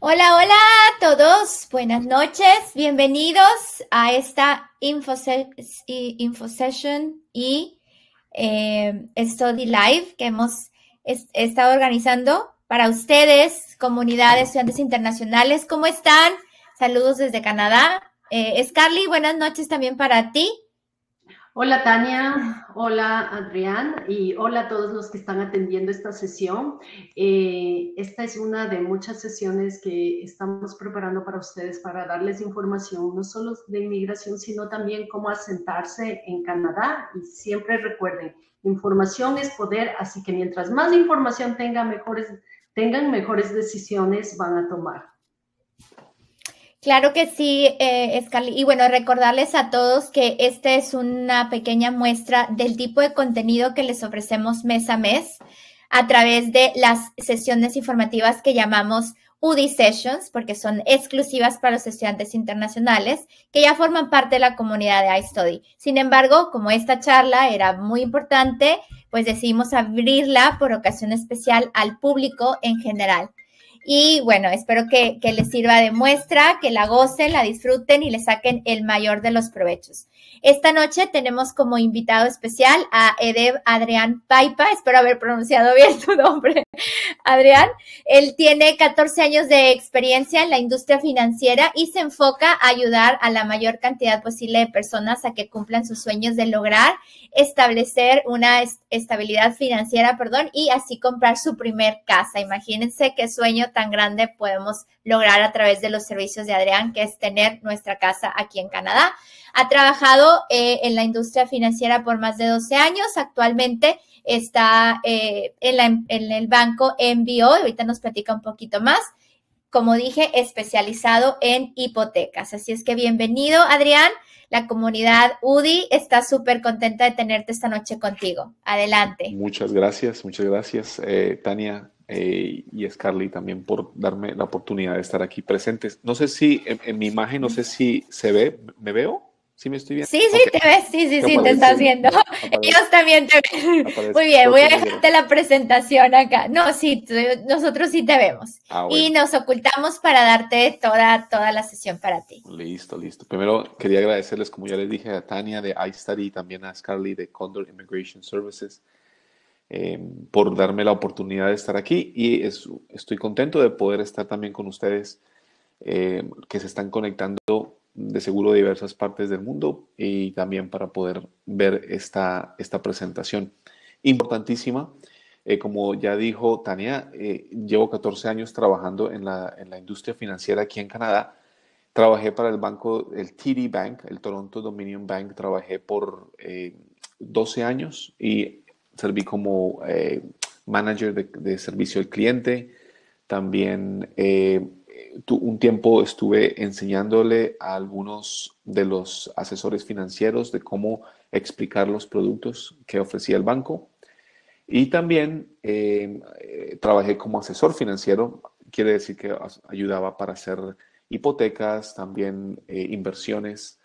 Hola, hola a todos, buenas noches, bienvenidos a esta infosession y Study Live que hemos estado organizando para ustedes, comunidad de estudiantes internacionales. ¿Cómo están? Saludos desde Canadá. Scarly, buenas noches también para ti. Hola Tania, hola Adrián y hola a todos los que están atendiendo esta sesión. Esta es una de muchas sesiones que estamos preparando para ustedes para darles información no solo de inmigración, sino también cómo asentarse en Canadá. Y siempre recuerden, información es poder, así que mientras más información tengan mejores decisiones van a tomar. Claro que sí, Scarly. Y bueno, recordarles a todos que esta es una pequeña muestra del tipo de contenido que les ofrecemos mes a mes a través de las sesiones informativas que llamamos UDI Sessions, porque son exclusivas para los estudiantes internacionales que ya forman parte de la comunidad de iStudy. Sin embargo, como esta charla era muy importante, pues decidimos abrirla por ocasión especial al público en general. Y bueno, espero que les sirva de muestra, que la gocen, la disfruten y le saquen el mayor de los provechos. Esta noche tenemos como invitado especial a Edev Adrián Paipa. Espero haber pronunciado bien tu nombre, Adrián. Él tiene 14 años de experiencia en la industria financiera y se enfoca a ayudar a la mayor cantidad posible de personas a que cumplan sus sueños de lograr establecer una estabilidad financiera, y así comprar su primer casa. Imagínense qué sueño tan grande podemos lograr a través de los servicios de Adrián, que es tener nuestra casa aquí en Canadá. Ha trabajado en la industria financiera por más de 12 años. Actualmente está en el banco MBO. Ahorita nos platica un poquito más. Como dije, especializado en hipotecas. Así es que bienvenido, Adrián. La comunidad UDI está súper contenta de tenerte esta noche contigo. Adelante. Muchas gracias, Tania y Scarly también por darme la oportunidad de estar aquí presentes. No sé si en mi imagen, no sé si se ve, ¿me veo? ¿Sí me estoy viendo? Sí, Ok, te ves, que sí, te estás aparece, viendo. aparece, Ellos también te ven. Muy aparece bien, voy a toque negro. dejarte la presentación acá. No, sí, nosotros sí te vemos. Ah, Y bueno, nos ocultamos para darte toda la sesión para ti. listo. Primero quería agradecerles, como ya les dije, a Tania de iStudy y también a Scarly de Condor Immigration Services por darme la oportunidad de estar aquí y estoy contento de poder estar también con ustedes que se están conectando de seguro de diversas partes del mundo y también para poder ver esta presentación importantísima. Como ya dijo Tania, llevo 14 años trabajando en la industria financiera aquí en Canadá. Trabajé para el banco, el TD Bank, el Toronto Dominion Bank, trabajé por 12 años y serví como manager de servicio al cliente. También un tiempo estuve enseñándole a algunos de los asesores financieros de cómo explicar los productos que ofrecía el banco. Y también trabajé como asesor financiero, quiere decir que ayudaba para hacer hipotecas, también inversiones,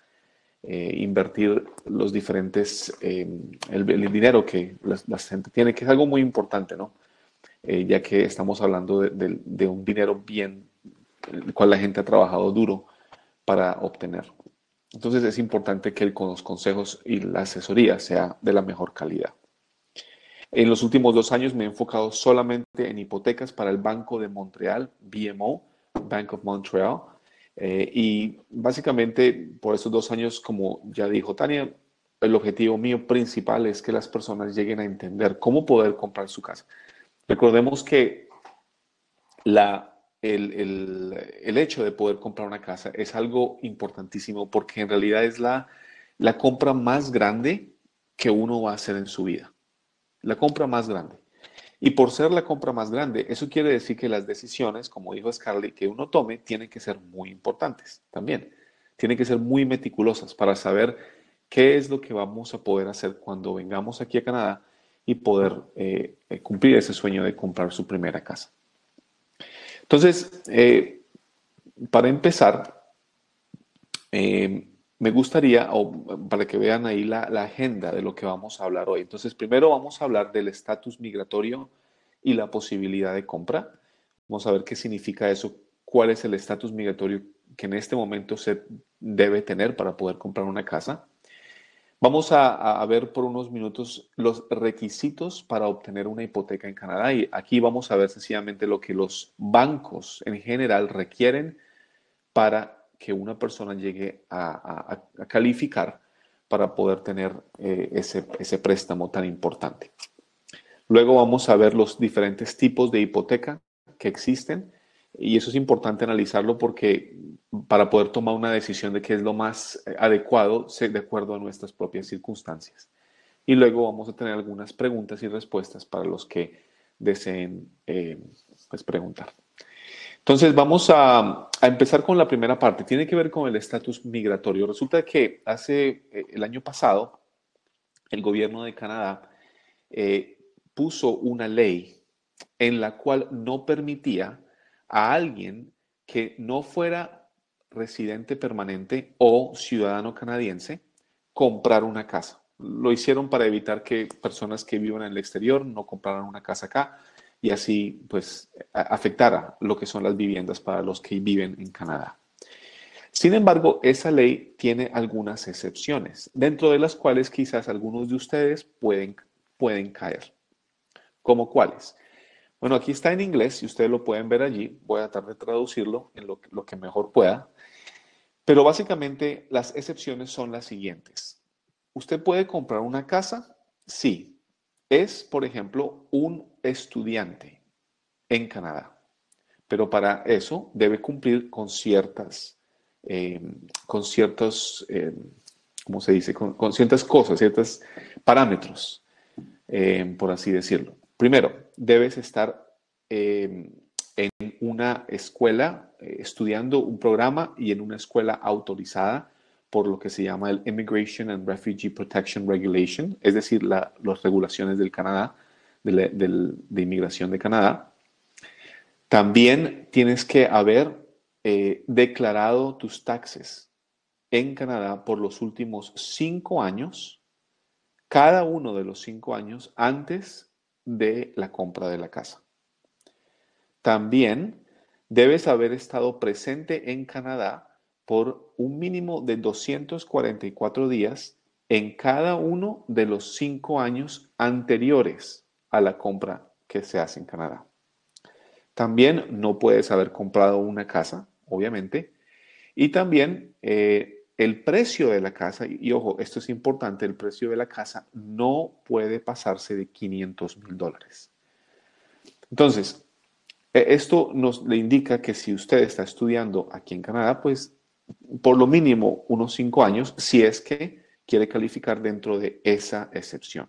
invertir los diferentes, el dinero que la gente tiene, que es algo muy importante, ¿no? Ya que estamos hablando de un dinero bien, el cual la gente ha trabajado duro para obtener. Entonces es importante que los consejos y la asesoría sea de la mejor calidad. En los últimos 2 años me he enfocado solamente en hipotecas para el Banco de Montreal, BMO, Bank of Montreal. Y básicamente por esos 2 años, como ya dijo Tania, el objetivo mío principal es que las personas lleguen a entender cómo poder comprar su casa. Recordemos que el hecho de poder comprar una casa es algo importantísimo porque en realidad es la compra más grande que uno va a hacer en su vida. La compra más grande. Y por ser la compra más grande, eso quiere decir que las decisiones, como dijo Scarlett, que uno tome, tienen que ser muy importantes también. Tienen que ser muy meticulosas para saber qué es lo que vamos a poder hacer cuando vengamos aquí a Canadá y poder cumplir ese sueño de comprar su primera casa. Entonces, para empezar, me gustaría, para que vean ahí la agenda de lo que vamos a hablar hoy. Entonces, primero vamos a hablar del estatus migratorio y la posibilidad de compra. Vamos a ver qué significa eso, cuál es el estatus migratorio que en este momento se debe tener para poder comprar una casa. Vamos a ver por unos minutos los requisitos para obtener una hipoteca en Canadá y aquí vamos a ver sencillamente lo que los bancos en general requieren para que una persona llegue a calificar para poder tener ese préstamo tan importante. Luego vamos a ver los diferentes tipos de hipoteca que existen y eso es importante analizarlo porque para poder tomar una decisión de qué es lo más adecuado de acuerdo a nuestras propias circunstancias. Y luego vamos a tener algunas preguntas y respuestas para los que deseen pues preguntar. Entonces vamos a empezar con la primera parte. Tiene que ver con el estatus migratorio. Resulta que el año pasado el gobierno de Canadá puso una ley en la cual no permitía a alguien que no fuera residente permanente o ciudadano canadiense comprar una casa. Lo hicieron para evitar que personas que viven en el exterior no compraran una casa acá y así pues afectara lo que son las viviendas para los que viven en Canadá. Sin embargo, esa ley tiene algunas excepciones, dentro de las cuales quizás algunos de ustedes pueden caer. ¿Cómo cuáles? Bueno, aquí está en inglés y ustedes lo pueden ver allí. Voy a tratar de traducirlo en lo que mejor pueda. Pero básicamente las excepciones son las siguientes. ¿Usted puede comprar una casa? Sí. Es, por ejemplo, un estudiante en Canadá. Pero para eso debe cumplir con ciertas, ¿cómo se dice? Con ciertas cosas, ciertos parámetros, por así decirlo. Primero, debes estar en una escuela estudiando un programa y en una escuela autorizada por lo que se llama el Immigration and Refugee Protection Regulation, es decir, las regulaciones del Canadá, de inmigración de Canadá. También tienes que haber declarado tus taxes en Canadá por los últimos 5 años, cada uno de los 5 años antes de la compra de la casa. También debes haber estado presente en Canadá por un mínimo de 244 días en cada uno de los 5 años anteriores a la compra que se hace en Canadá. También no puedes haber comprado una casa, obviamente. Y también el precio de la casa, y ojo, esto es importante, el precio de la casa no puede pasarse de $500,000. Entonces, esto le indica que si usted está estudiando aquí en Canadá, pues por lo mínimo unos 5 años, si es que quiere calificar dentro de esa excepción.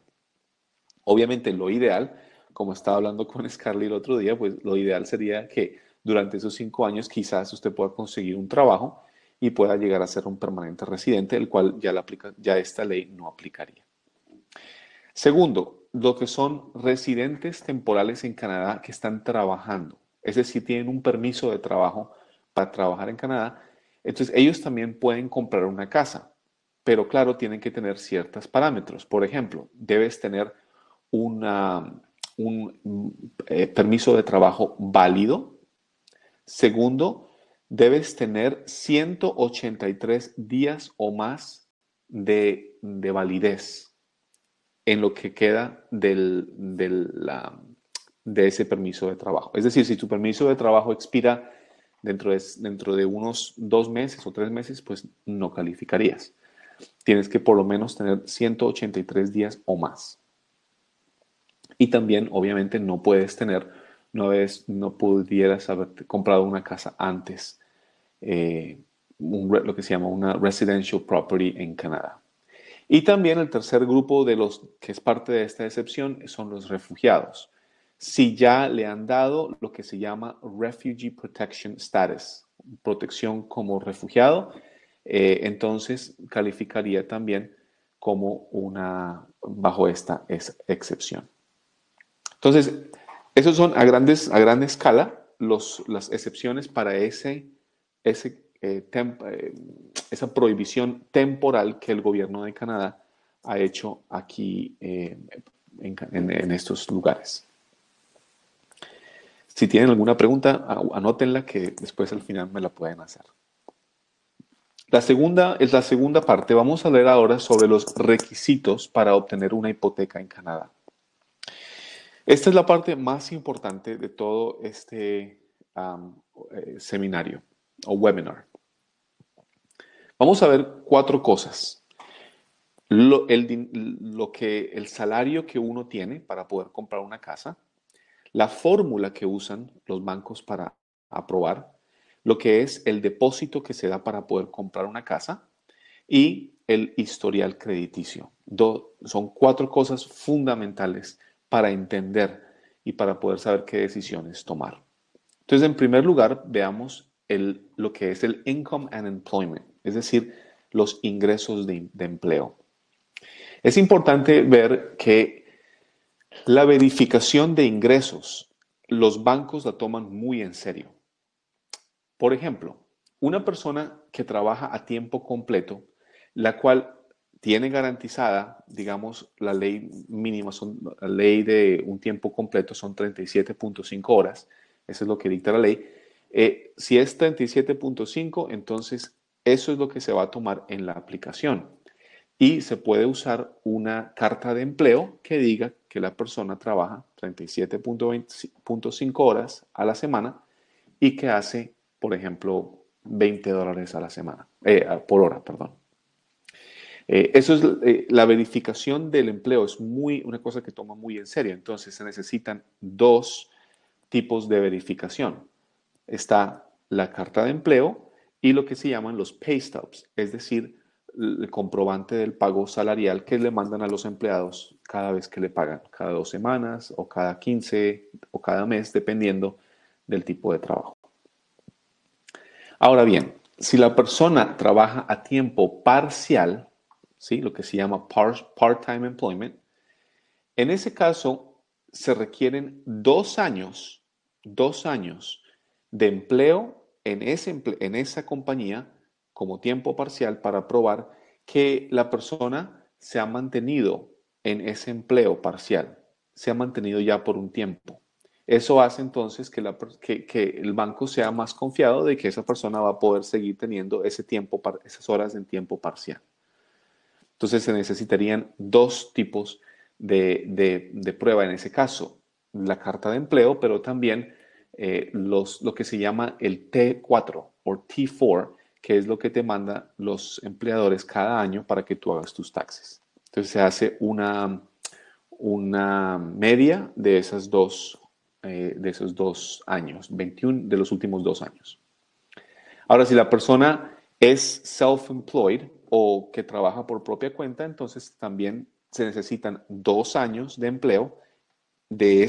Obviamente lo ideal, como estaba hablando con Scarlett el otro día, pues lo ideal sería que durante esos 5 años quizás usted pueda conseguir un trabajo y pueda llegar a ser un permanente residente, el cual ya esta ley no aplicaría. Segundo, lo que son residentes temporales en Canadá que están trabajando, es decir, tienen un permiso de trabajo para trabajar en Canadá, entonces ellos también pueden comprar una casa, pero claro, tienen que tener ciertos parámetros. Por ejemplo, debes tener un permiso de trabajo válido. Segundo, debes tener 183 días o más de validez en lo que queda de ese permiso de trabajo. Es decir, si tu permiso de trabajo expira dentro de unos 2 meses o 3 meses, pues no calificarías. Tienes que por lo menos tener 183 días o más. Y también, obviamente, no pudieras haber comprado una casa antes, lo que se llama una residential property en Canadá. Y también el tercer grupo de los que es parte de esta excepción son los refugiados. Si ya le han dado lo que se llama Refugee Protection Status, protección como refugiado, entonces calificaría también como bajo esta excepción. Entonces, esos son a gran escala las excepciones para esa prohibición temporal que el gobierno de Canadá ha hecho aquí en estos lugares. Si tienen alguna pregunta, anótenla que después al final me la pueden hacer. La segunda parte. Vamos a leer ahora sobre los requisitos para obtener una hipoteca en Canadá. Esta es la parte más importante de todo este seminario o webinar. Vamos a ver 4 cosas. El salario que uno tiene para poder comprar una casa, la fórmula que usan los bancos para aprobar, lo que es el depósito que se da para poder comprar una casa y el historial crediticio. Son 4 cosas fundamentales para entender y para poder saber qué decisiones tomar. Entonces, en primer lugar, veamos lo que es el income and employment, es decir, los ingresos de empleo. Es importante ver que la verificación de ingresos, los bancos la toman muy en serio. Por ejemplo, una persona que trabaja a tiempo completo, la cual tiene garantizada, digamos, la ley mínima, la ley de un tiempo completo son 37.5 horas, eso es lo que dicta la ley. Si es 37.5, entonces eso es lo que se va a tomar en la aplicación. Y se puede usar una carta de empleo que diga que la persona trabaja 37.5 horas a la semana y que hace, por ejemplo, $20 a la semana, por hora, perdón. Eso es la verificación del empleo, es una cosa que toma muy en serio. Entonces se necesitan 2 tipos de verificación. Está la carta de empleo y lo que se llaman los pay stubs, es decir, el comprobante del pago salarial que le mandan a los empleados cada vez que le pagan, cada 2 semanas o cada 15 o cada mes, dependiendo del tipo de trabajo. Ahora bien, si la persona trabaja a tiempo parcial, ¿sí? Lo que se llama part-time employment, en ese caso se requieren 2 años de empleo en esa compañía como tiempo parcial para probar que la persona se ha mantenido en ese empleo parcial, se ha mantenido ya por un tiempo. Eso hace entonces que el banco sea más confiado de que esa persona va a poder seguir teniendo esas horas en tiempo parcial. Entonces se necesitarían 2 tipos de prueba en ese caso. La carta de empleo, pero también lo que se llama el T4 o T4, que es lo que te mandan los empleadores cada año para que tú hagas tus taxes. Entonces se hace una media de esos 2 años, 21 de los últimos 2 años. Ahora, si la persona es self-employed o que trabaja por propia cuenta, entonces también se necesitan 2 años de empleo de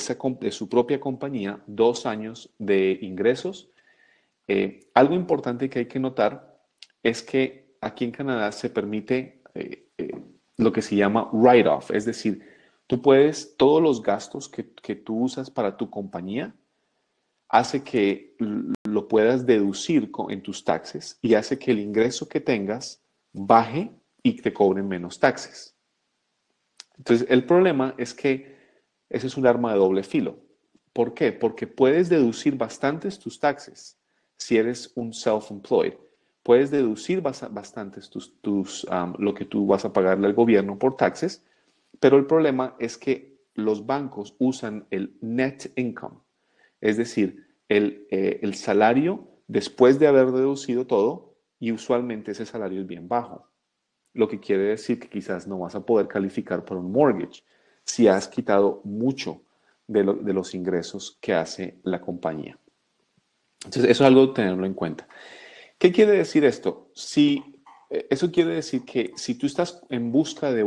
su propia compañía, 2 años de ingresos. Algo importante que hay que notar es que aquí en Canadá se permite lo que se llama write-off, es decir, todos los gastos que tú usas para tu compañía, hace que lo puedas deducir en tus taxes y hace que el ingreso que tengas baje y te cobren menos taxes. Entonces, el problema es que ese es un arma de doble filo. ¿Por qué? Porque puedes deducir bastantes tus taxes si eres un self-employed. Puedes deducir bastantes lo que tú vas a pagarle al gobierno por taxes, pero el problema es que los bancos usan el net income, es decir, el salario después de haber deducido todo, y usualmente ese salario es bien bajo, lo que quiere decir que quizás no vas a poder calificar por un mortgage si has quitado mucho de los ingresos que hace la compañía. Entonces, eso es algo de tenerlo en cuenta. ¿Qué quiere decir esto? Eso quiere decir que si tú estás en busca de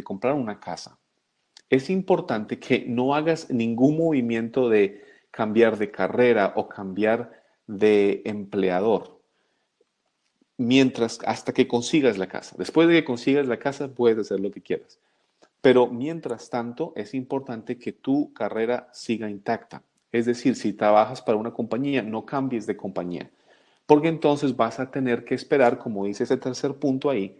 comprar una casa, es importante que no hagas ningún movimiento de cambiar de carrera o cambiar de empleador hasta que consigas la casa. Después de que consigas la casa, puedes hacer lo que quieras. Pero mientras tanto, es importante que tu carrera siga intacta. Es decir, si trabajas para una compañía, no cambies de compañía, porque entonces vas a tener que esperar, como dice ese tercer punto ahí,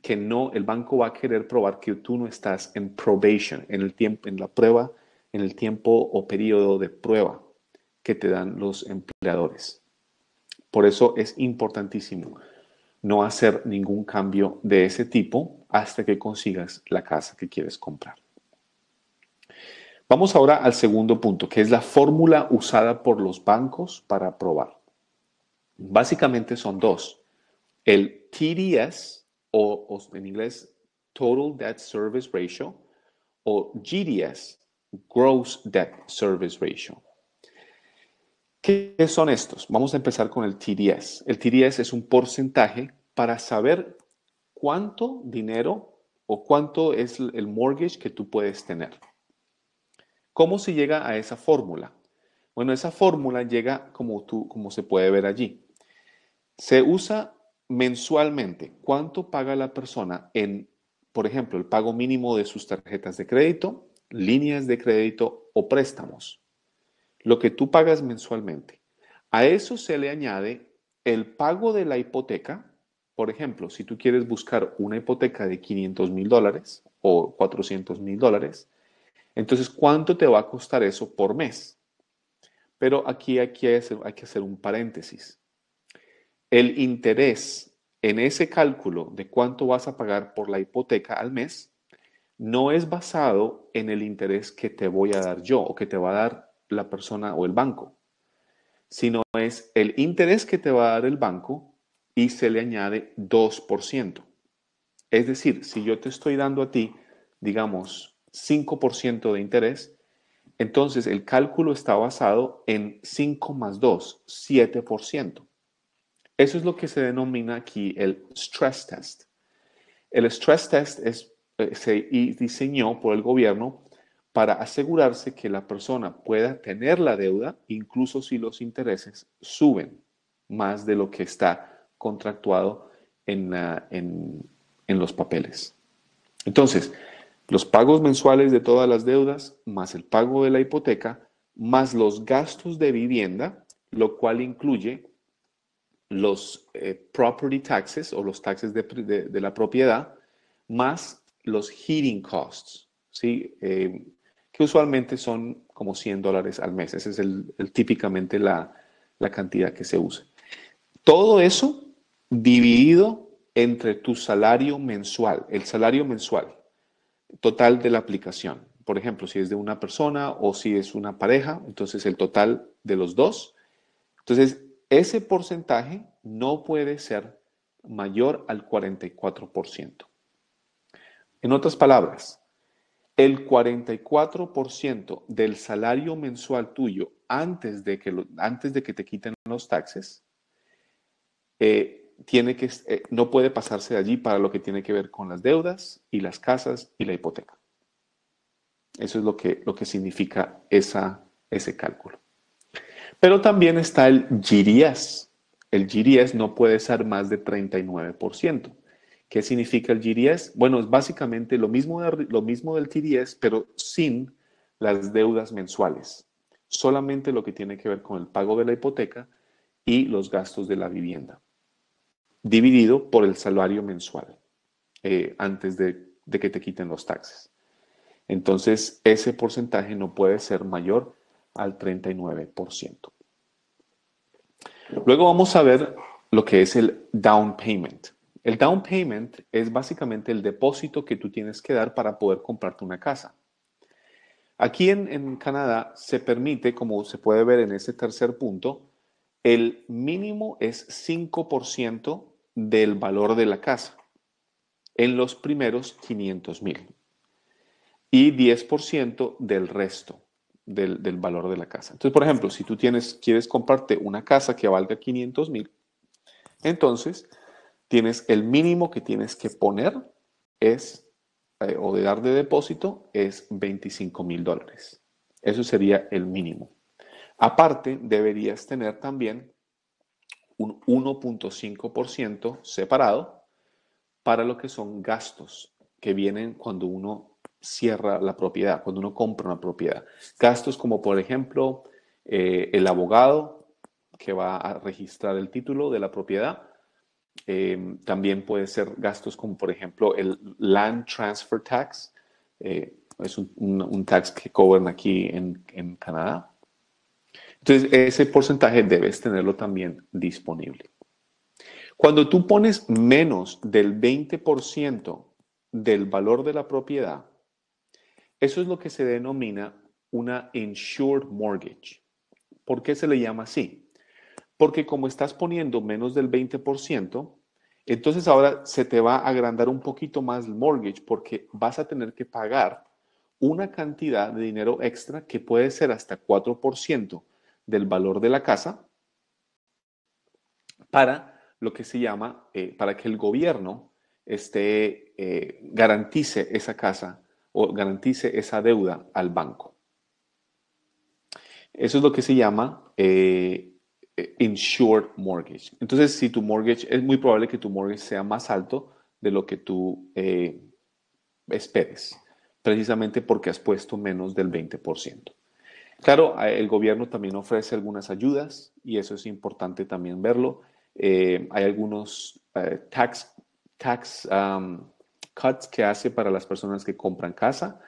el banco va a querer probar que tú no estás en probation, en la prueba en el tiempo o periodo de prueba que te dan los empleadores. Por eso es importantísimo no hacer ningún cambio de ese tipo hasta que consigas la casa que quieres comprar. Vamos ahora al segundo punto, que es la fórmula usada por los bancos para aprobar. Básicamente son dos. El TDS, o en inglés Total Debt Service Ratio, o GDS, Gross Debt Service Ratio. ¿Qué son estos? Vamos a empezar con el TDS. El TDS es un porcentaje para saber cuánto dinero o cuánto es el mortgage que tú puedes tener. ¿Cómo se llega a esa fórmula? Bueno, esa fórmula llega como se puede ver allí. Se usa mensualmente cuánto paga la persona en, por ejemplo, el pago mínimo de sus tarjetas de crédito, líneas de crédito o préstamos. Lo que tú pagas mensualmente. A eso se le añade el pago de la hipoteca. Por ejemplo, si tú quieres buscar una hipoteca de $500,000 o $400,000, entonces, ¿cuánto te va a costar eso por mes? Pero aquí hay que hacer un paréntesis. El interés en ese cálculo de cuánto vas a pagar por la hipoteca al mes no es basado en el interés que te voy a dar yo o que te va a dar la persona o el banco, sino es el interés que te va a dar el banco y se le añade 2%. Es decir, si yo te estoy dando a ti, digamos, 5% de interés, entonces el cálculo está basado en 5 más 2, 7%. Eso es lo que se denomina aquí el stress test. El stress test se diseñó por el gobierno para asegurarse que la persona pueda tener la deuda, incluso si los intereses suben más de lo que está contractuado en los papeles. Entonces, los pagos mensuales de todas las deudas, más el pago de la hipoteca, más los gastos de vivienda, lo cual incluye los property taxes o los taxes de la propiedad, más los heating costs, ¿sí? Que usualmente son como $100 al mes. Esa es típicamente la cantidad que se usa. Todo eso dividido entre tu salario mensual, el salario mensual total de la aplicación. Por ejemplo, si es de una persona o si es una pareja, entonces el total de los dos. Entonces, ese porcentaje no puede ser mayor al 44%. En otras palabras, el 44% del salario mensual tuyo antes de que te quiten los taxes no puede pasarse de allí para lo que tiene que ver con las deudas y las casas y la hipoteca. Eso es lo que significa ese cálculo. Pero también está el GDS. El GDS no puede ser más de 39%. ¿Qué significa el GDS? Bueno, es básicamente lo mismo del TDS, pero sin las deudas mensuales. Solamente lo que tiene que ver con el pago de la hipoteca y los gastos de la vivienda, dividido por el salario mensual antes de que te quiten los taxes. Entonces, ese porcentaje no puede ser mayor al 39%. Luego vamos a ver lo que es el down payment. El down payment es básicamente el depósito que tú tienes que dar para poder comprarte una casa. Aquí en Canadá se permite, como se puede ver en ese tercer punto, el mínimo es 5% del valor de la casa en los primeros 500,000 y 10% del resto del valor de la casa. Entonces, por ejemplo, si tú quieres comprarte una casa que valga 500,000, entonces tienes el mínimo que tienes que poner o de dar de depósito es $25,000. Eso sería el mínimo. Aparte, deberías tener también un 1.5% separado para lo que son gastos que vienen cuando uno cierra la propiedad, cuando uno compra una propiedad. Gastos como, por ejemplo, el abogado que va a registrar el título de la propiedad. También puede ser gastos como, por ejemplo, el Land Transfer Tax, es un tax que cobran aquí en Canadá. Entonces, ese porcentaje debes tenerlo también disponible. Cuando tú pones menos del 20% del valor de la propiedad, eso es lo que se denomina una insured mortgage. ¿Por qué se le llama así? Porque como estás poniendo menos del 20%, entonces ahora se te va a agrandar un poquito más el mortgage porque vas a tener que pagar una cantidad de dinero extra que puede ser hasta 4% del valor de la casa para lo que se llama, para que el gobierno garantice esa casa o garantice esa deuda al banco. Eso es lo que se llama insured mortgage. Entonces, si tu mortgage, es muy probable que tu mortgage sea más alto de lo que tú esperes, precisamente porque has puesto menos del 20%. Claro, el gobierno también ofrece algunas ayudas y eso es importante también verlo. Hay algunos tax cuts que hace para las personas que compran casa.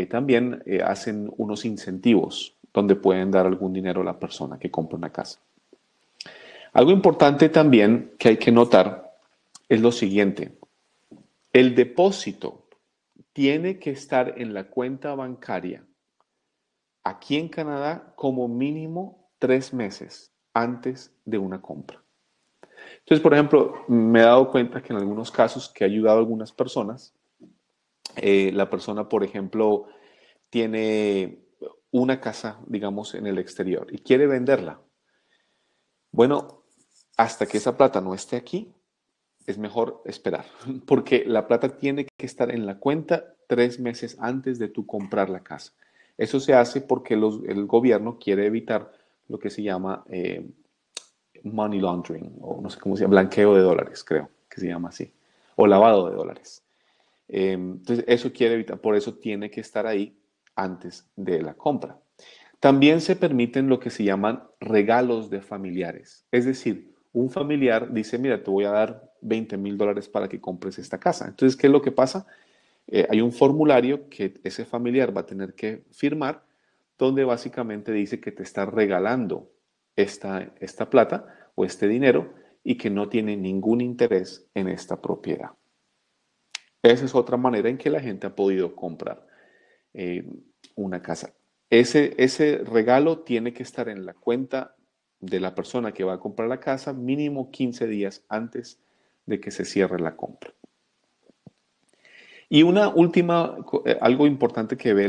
También hacen unos incentivos donde pueden dar algún dinero a la persona que compra una casa. Algo importante también que hay que notar es lo siguiente. El depósito tiene que estar en la cuenta bancaria aquí en Canadá como mínimo 3 meses antes de una compra. Entonces, por ejemplo, me he dado cuenta que en algunos casos que ha ayudado a algunas personas, la persona, por ejemplo, tiene una casa, digamos, en el exterior y quiere venderla. Bueno, hasta que esa plata no esté aquí, es mejor esperar, porque la plata tiene que estar en la cuenta 3 meses antes de tú comprar la casa. Eso se hace porque el gobierno quiere evitar lo que se llama money laundering, o no sé cómo se llama, blanqueo de dólares, creo que se llama así, o lavado de dólares. Entonces, eso quiere evitar, por eso tiene que estar ahí antes de la compra. También se permiten lo que se llaman regalos de familiares. Es decir, un familiar dice, mira, te voy a dar $20,000 para que compres esta casa. Entonces, ¿qué es lo que pasa? Hay un formulario que ese familiar va a tener que firmar donde básicamente dice que te está regalando esta plata o este dinero y que no tiene ningún interés en esta propiedad. Esa es otra manera en que la gente ha podido comprar una casa. Ese regalo tiene que estar en la cuenta de la persona que va a comprar la casa mínimo 15 días antes de que se cierre la compra. Y una última, algo importante que ve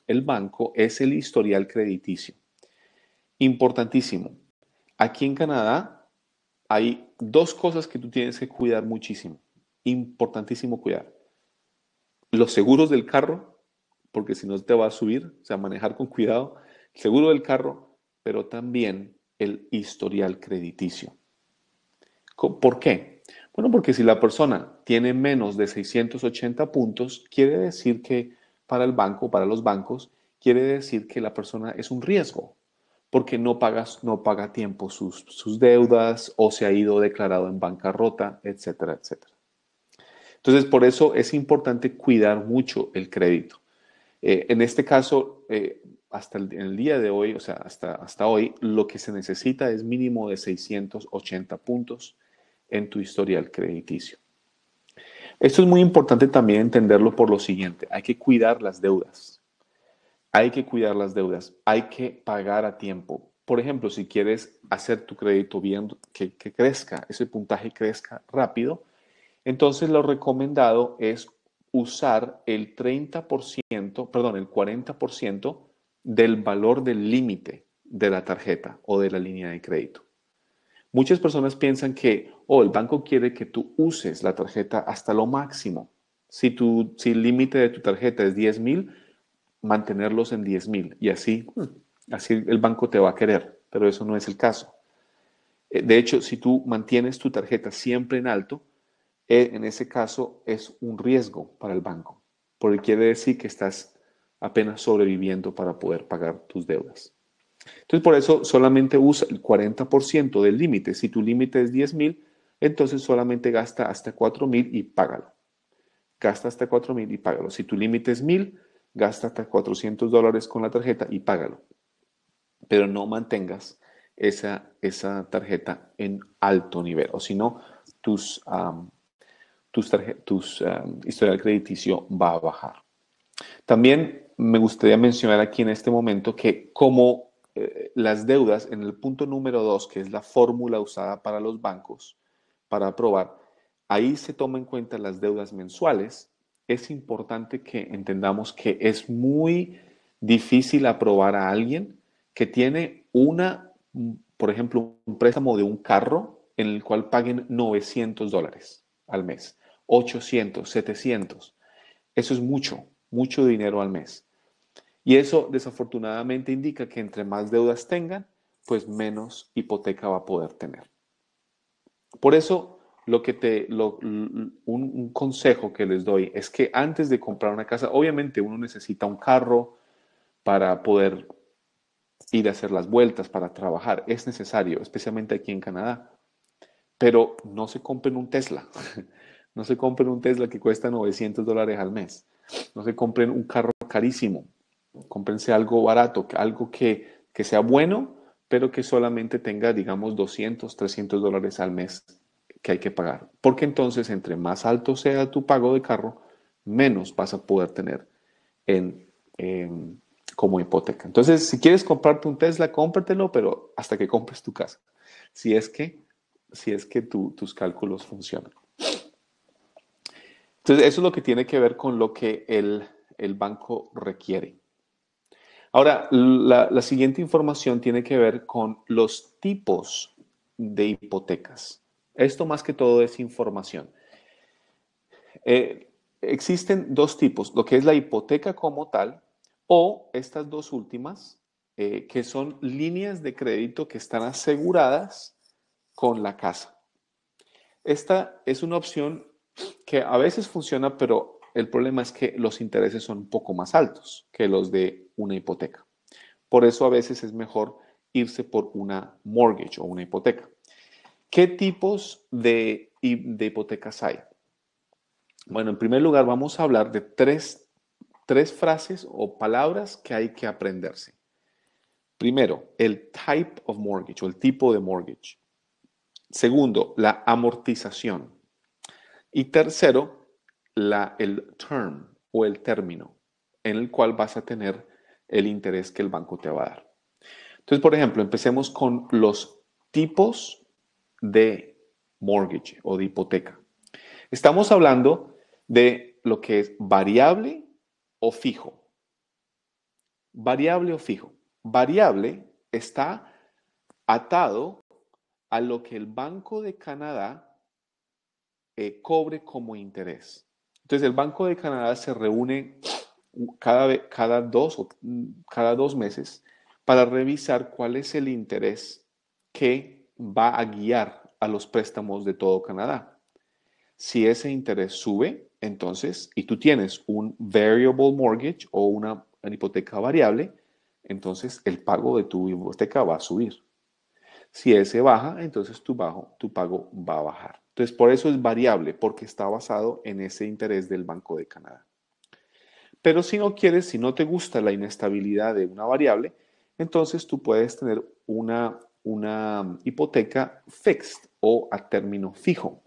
el banco es el historial crediticio. Importantísimo. Aquí en Canadá hay 2 cosas que tú tienes que cuidar muchísimo. Importantísimo cuidar. Los seguros del carro, porque si no te va a subir, o sea, manejar con cuidado. El seguro del carro, pero también el historial crediticio. ¿Por qué? Bueno, porque si la persona tiene menos de 680 puntos, quiere decir que para el banco, para los bancos, quiere decir que la persona es un riesgo, porque no paga a tiempo sus deudas o se ha ido declarado en bancarrota, etcétera, etcétera. Entonces, por eso es importante cuidar mucho el crédito. En este caso, hasta el día de hoy, o sea, hasta hoy, lo que se necesita es mínimo de 680 puntos en tu historial crediticio. Esto es muy importante también entenderlo por lo siguiente. Hay que cuidar las deudas. Hay que cuidar las deudas. Hay que pagar a tiempo. Por ejemplo, si quieres hacer tu crédito bien, que crezca, ese puntaje crezca rápido, entonces lo recomendado es usar el 40% del valor del límite de la tarjeta o de la línea de crédito. Muchas personas piensan que, el banco quiere que tú uses la tarjeta hasta lo máximo. Si el límite de tu tarjeta es 10,000, mantenerlos en 10,000 y así el banco te va a querer, pero eso no es el caso. De hecho, si tú mantienes tu tarjeta siempre en alto, en ese caso es un riesgo para el banco, porque quiere decir que estás apenas sobreviviendo para poder pagar tus deudas. Entonces, por eso solamente usa el 40% del límite. Si tu límite es 10,000, entonces solamente gasta hasta 4,000 y págalo. gasta hasta 4,000 y págalo. Si tu límite es 1,000, gasta hasta $400 con la tarjeta y págalo. Pero no mantengas esa tarjeta en alto nivel, o si no, historial crediticio va a bajar. También me gustaría mencionar aquí en este momento que como las deudas, en el punto número 2, que es la fórmula usada para los bancos para aprobar, ahí se toma en cuenta las deudas mensuales. Es importante que entendamos que es muy difícil aprobar a alguien que tiene por ejemplo, un préstamo de un carro en el cual paguen $900 al mes, 800, 700. Eso es mucho dinero al mes. Y eso desafortunadamente indica que entre más deudas tengan, pues menos hipoteca va a poder tener. Por eso, un consejo que les doy es que antes de comprar una casa, obviamente uno necesita un carro para poder ir a hacer las vueltas, para trabajar. Es necesario, especialmente aquí en Canadá. Pero no se compren un Tesla. No se compren un Tesla que cuesta $900 al mes. No se compren un carro carísimo. Cómprense algo barato, algo que sea bueno, pero que solamente tenga, digamos, $200, $300 al mes que hay que pagar. Porque entonces, entre más alto sea tu pago de carro, menos vas a poder tener como hipoteca. Entonces, si quieres comprarte un Tesla, cómpratelo, pero hasta que compres tu casa. Si es que tus cálculos funcionan. Entonces, eso es lo que tiene que ver con lo que el banco requiere. Ahora, la siguiente información tiene que ver con los tipos de hipotecas. Esto más que todo es información. Existen dos tipos, lo que es la hipoteca como tal o estas dos últimas, que son líneas de crédito que están aseguradas con la casa. Esta es una opción que a veces funciona, pero el problema es que los intereses son un poco más altos que los de una hipoteca. Por eso a veces es mejor irse por una mortgage o una hipoteca. ¿Qué tipos de hipotecas hay? Bueno, en primer lugar vamos a hablar de tres frases o palabras que hay que aprenderse. Primero, el type of mortgage o el tipo de mortgage. Segundo, la amortización. Y tercero, el term o el término en el cual vas a tener el interés que el banco te va a dar. Entonces, por ejemplo, empecemos con los tipos de mortgage o de hipoteca. Estamos hablando de lo que es variable o fijo. Variable o fijo. Variable está atado a lo que el Banco de Canadá cobre como interés. Entonces, el Banco de Canadá se reúne cada 2 meses para revisar cuál es el interés que va a guiar a los préstamos de todo Canadá. Si ese interés sube, entonces, y tú tienes un variable mortgage o una hipoteca variable, entonces el pago de tu hipoteca va a subir. Si ese baja, entonces tu pago va a bajar. Entonces, por eso es variable, porque está basado en ese interés del Banco de Canadá. Pero si no quieres, si no te gusta la inestabilidad de una variable, entonces tú puedes tener una hipoteca fixed o a término fijo.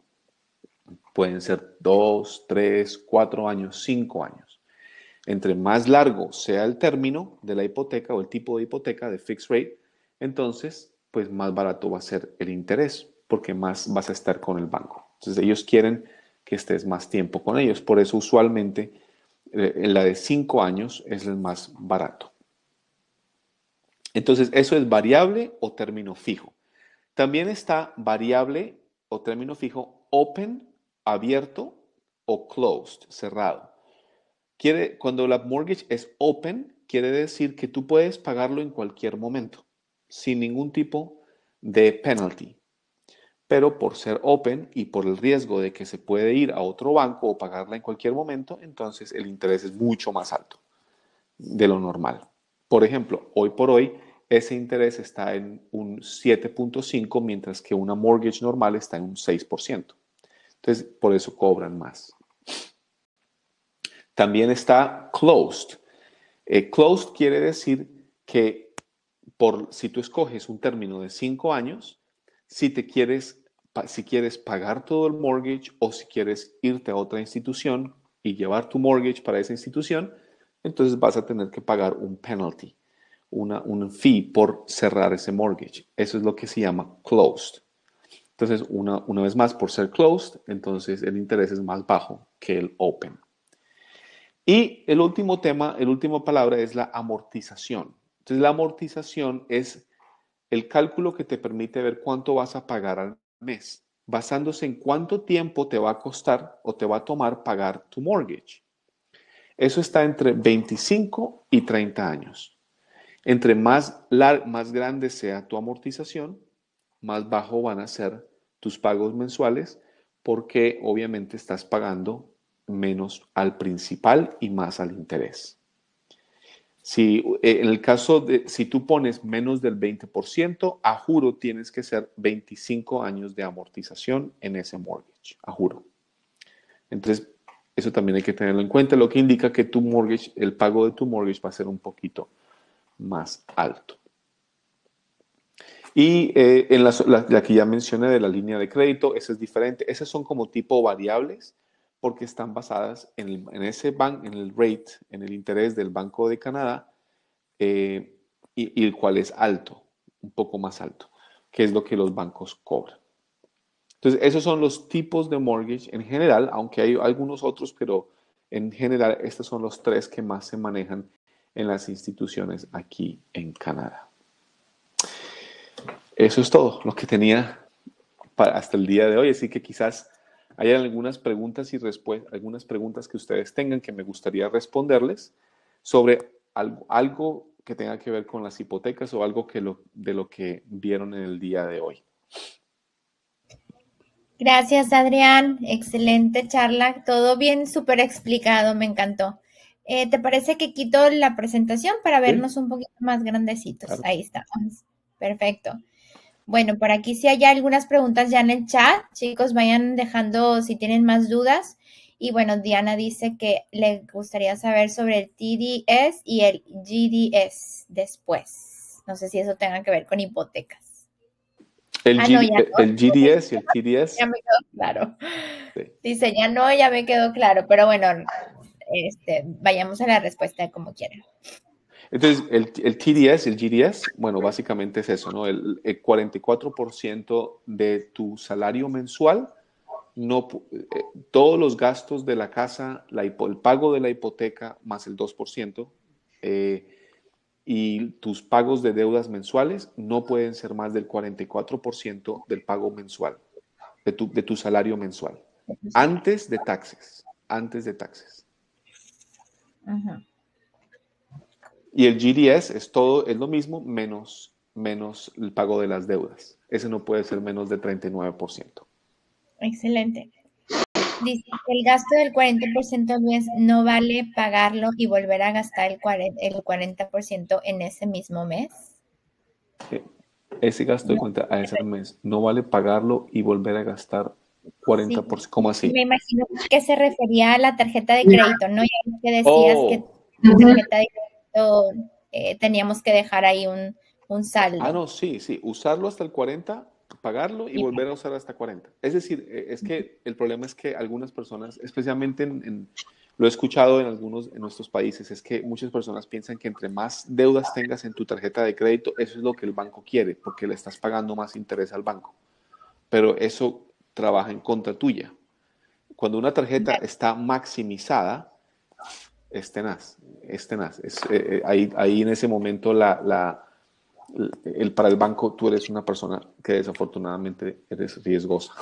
Pueden ser 2, 3, 4 años, 5 años. Entre más largo sea el término de la hipoteca o el tipo de hipoteca de fixed rate, entonces pues más barato va a ser el interés porque más vas a estar con el banco. Entonces ellos quieren que estés más tiempo con ellos. Por eso usualmente la de 5 años es el más barato. Entonces eso es variable o término fijo. También está variable o término fijo open, abierto o closed, cerrado. Cuando la mortgage es open, quiere decir que tú puedes pagarlo en cualquier momento, sin ningún tipo de penalty. Pero por ser open y por el riesgo de que se puede ir a otro banco o pagarla en cualquier momento, entonces el interés es mucho más alto de lo normal. Por ejemplo, hoy por hoy, ese interés está en un 7.5, mientras que una mortgage normal está en un 6%. Entonces, por eso cobran más. También está closed. Closed quiere decir que si tú escoges un término de 5 años, si quieres pagar todo el mortgage o si quieres irte a otra institución y llevar tu mortgage para esa institución, entonces vas a tener que pagar un penalty, un fee por cerrar ese mortgage. Eso es lo que se llama closed. Entonces, una vez más, por ser closed, entonces el interés es más bajo que el open. Y el último tema, la última palabra es la amortización. Entonces, la amortización es el cálculo que te permite ver cuánto vas a pagar al mes, basándose en cuánto tiempo te va a costar o te va a tomar pagar tu mortgage. Eso está entre 25 y 30 años. Entre más grande sea tu amortización, más bajo van a ser tus pagos mensuales, porque obviamente estás pagando menos al principal y más al interés. En el caso de si tú pones menos del 20%, a juro tienes que ser 25 años de amortización en ese mortgage, a juro. Entonces, eso también hay que tenerlo en cuenta, lo que indica que tu mortgage, el pago de tu mortgage va a ser un poquito más alto. Y la que ya mencioné de la línea de crédito, esa es diferente. Esas son como tipo variables porque están basadas en el rate, en el interés del Banco de Canadá, y el cual es alto, un poco más alto, que es lo que los bancos cobran. Entonces, esos son los tipos de mortgage en general, aunque hay algunos otros, pero en general estos son los 3 que más se manejan en las instituciones aquí en Canadá. Eso es todo lo que tenía hasta el día de hoy, así que quizás haya algunas preguntas y respuestas, algunas preguntas que ustedes tengan que me gustaría responderles sobre algo que tenga que ver con las hipotecas o algo de lo que vieron en el día de hoy. Gracias, Adrián. Excelente charla. Todo bien, súper explicado. Me encantó. ¿Te parece que quito la presentación para vernos un poquito más grandecitos? Claro. Ahí estamos. Perfecto. Bueno, por aquí sí hay algunas preguntas ya en el chat. Chicos, vayan dejando si tienen más dudas. Y bueno, Diana dice que le gustaría saber sobre el TDS y el GDS después. No sé si eso tenga que ver con hipotecas. El GDS y el TDS. Ya me quedó claro. Sí. Dice, ya me quedó claro. Pero bueno, vayamos a la respuesta como quieran. Entonces, el TDS y el GDS, bueno, básicamente es eso, ¿no? El 44% de tu salario mensual, todos los gastos de la casa, el pago de la hipoteca más el 2%, y tus pagos de deudas mensuales no pueden ser más del 44% del pago mensual, de tu salario mensual, antes de taxes. Uh-huh. Y el GDS es lo mismo menos el pago de las deudas. Ese no puede ser menos de 39%. Excelente. Dice que el gasto del 40% al mes no vale pagarlo y volver a gastar el 40% en ese mismo mes. Ese gasto de cuenta a ese mes no vale pagarlo y volver a gastar 40%. Sí. ¿Cómo así? Me imagino que se refería a la tarjeta de crédito, ¿no? Ya que decías que la tarjeta de crédito teníamos que dejar ahí un saldo. Ah, no, sí. Usarlo hasta el 40%, pagarlo y volver a usar hasta 40%. Es decir, es que el problema es que algunas personas, especialmente lo he escuchado en nuestros países, es que muchas personas piensan que entre más deudas tengas en tu tarjeta de crédito, eso es lo que el banco quiere, porque le estás pagando más interés al banco. Pero eso trabaja en contra tuya. Cuando una tarjeta está maximizada, es tenaz. Ahí en ese momento para el banco tú eres una persona que desafortunadamente eres riesgosa.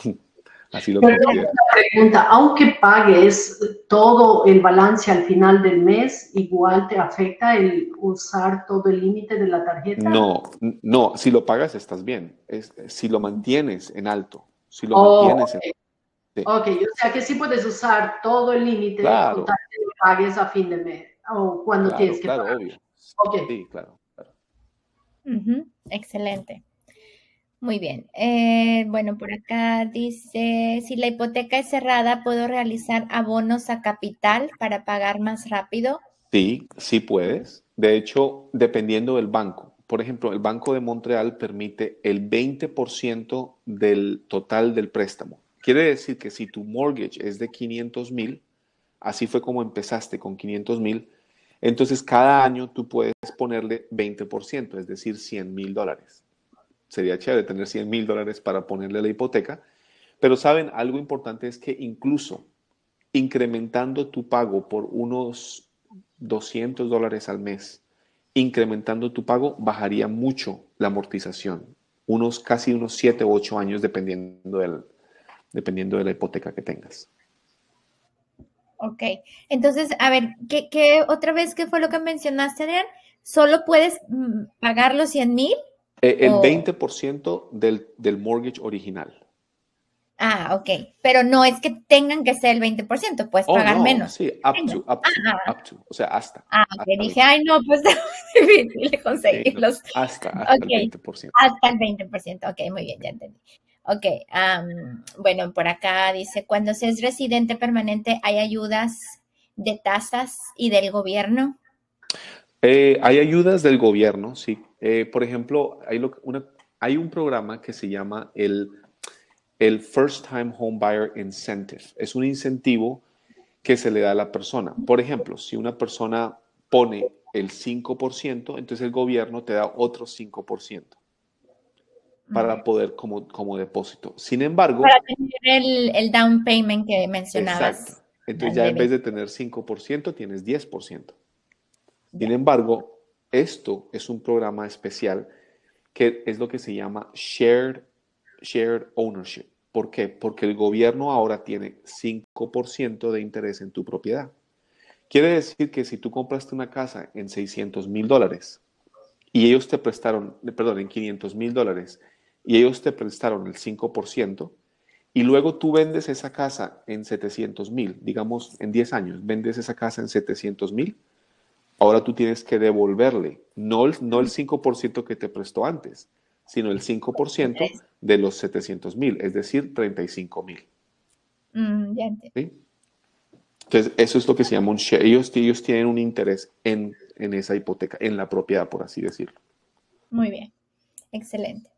Así lo considero. Una pregunta, aunque pagues todo el balance al final del mes, ¿igual te afecta el usar todo el límite de la tarjeta? No, si lo pagas estás bien. Si lo mantienes en alto. Si lo mantienes okay. Ok, o sea que sí puedes usar todo el límite, claro, con tal que lo pagues a fin de mes o cuando tienes que pagar. Obvio. Okay. Sí, claro. Uh-huh. Excelente. Muy bien. Bueno, por acá dice, si la hipoteca es cerrada, ¿puedo realizar abonos a capital para pagar más rápido? Sí, sí puedes. De hecho, dependiendo del banco. Por ejemplo, el Banco de Montreal permite el 20% del total del préstamo. Quiere decir que si tu mortgage es de 500,000, así fue como empezaste con 500,000, entonces cada año tú puedes ponerle 20%, es decir, $100,000. Sería chévere tener $100,000 para ponerle la hipoteca, pero saben, algo importante es que incluso incrementando tu pago por unos $200 al mes, incrementando tu pago, bajaría mucho la amortización, casi unos 7 u 8 años dependiendo de la hipoteca que tengas. Ok. Entonces, a ver, otra vez qué fue lo que mencionaste, Adrián? ¿Solo puedes pagar los 100,000? El O, 20% del mortgage original. ok. Pero no es que tengan que ser el 20%, puedes Oh, pagar no, menos. sí, up Venga. to, up to, up to, o sea, Ok. hasta Dije, ay, no, pues es difícil sí, no, conseguirlos. hasta el Ok. 20%. Hasta el 20%. Ok, muy bien, ya entendí. Ok. Bueno, por acá dice, cuando se es residente permanente, ¿hay ayudas de tasas y del gobierno? Hay ayudas del gobierno, sí. Por ejemplo, hay un programa que se llama el First Time Home Buyer Incentive. Es un incentivo que se le da a la persona. Por ejemplo, si una persona pone el 5%, entonces el gobierno te da otro 5% para poder como depósito. Sin Para embargo, tener el down payment que exacto. mencionabas. Entonces Al ya de en vez 20. de tener 5%, tienes 10%. Sin embargo, esto es un programa especial que es lo que se llama shared ownership. ¿Por qué? Porque el gobierno ahora tiene 5% de interés en tu propiedad. Quiere decir que si tú compraste una casa en $600,000 y ellos te prestaron, perdón, en $500,000 y ellos te prestaron el 5%, y luego tú vendes esa casa en 700,000, digamos en 10 años, vendes esa casa en 700,000, ahora tú tienes que devolverle, no el 5% que te prestó antes, sino el 5% de los 700,000, es decir, 35,000. Ya entiendo. ¿Sí? Entonces, eso es lo que se llama un share. Ellos tienen un interés en esa hipoteca, en la propiedad, por así decirlo. Muy bien. Excelente.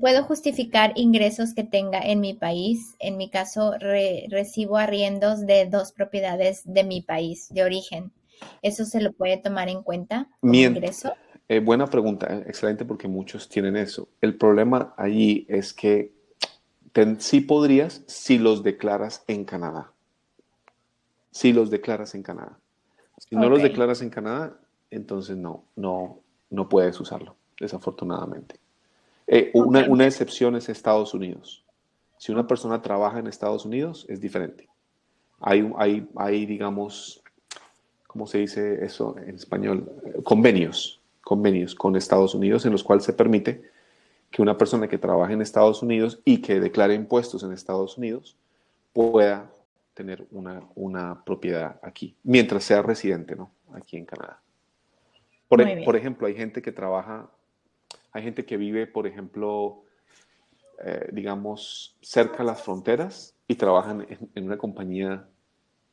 ¿Puedo justificar ingresos que tenga en mi país? En mi caso, recibo arriendos de 2 propiedades de mi país de origen. ¿Eso se lo puede tomar en cuenta como ingreso? Buena pregunta, excelente porque muchos tienen eso. El problema allí es que sí podrías si los declaras en Canadá. Si los declaras en Canadá. Si no Ok. los declaras en Canadá, entonces no puedes usarlo, desafortunadamente. Ok. Una excepción es Estados Unidos. Si una persona trabaja en Estados Unidos, es diferente. Hay, digamos, ¿cómo se dice eso en español? Convenios con Estados Unidos en los cuales se permite que una persona que trabaje en Estados Unidos y que declare impuestos en Estados Unidos pueda tener una propiedad aquí, mientras sea residente, ¿no? Aquí en Canadá. Muy Por bien. ejemplo, hay gente que vive, por ejemplo, digamos, cerca a las fronteras y trabajan en una compañía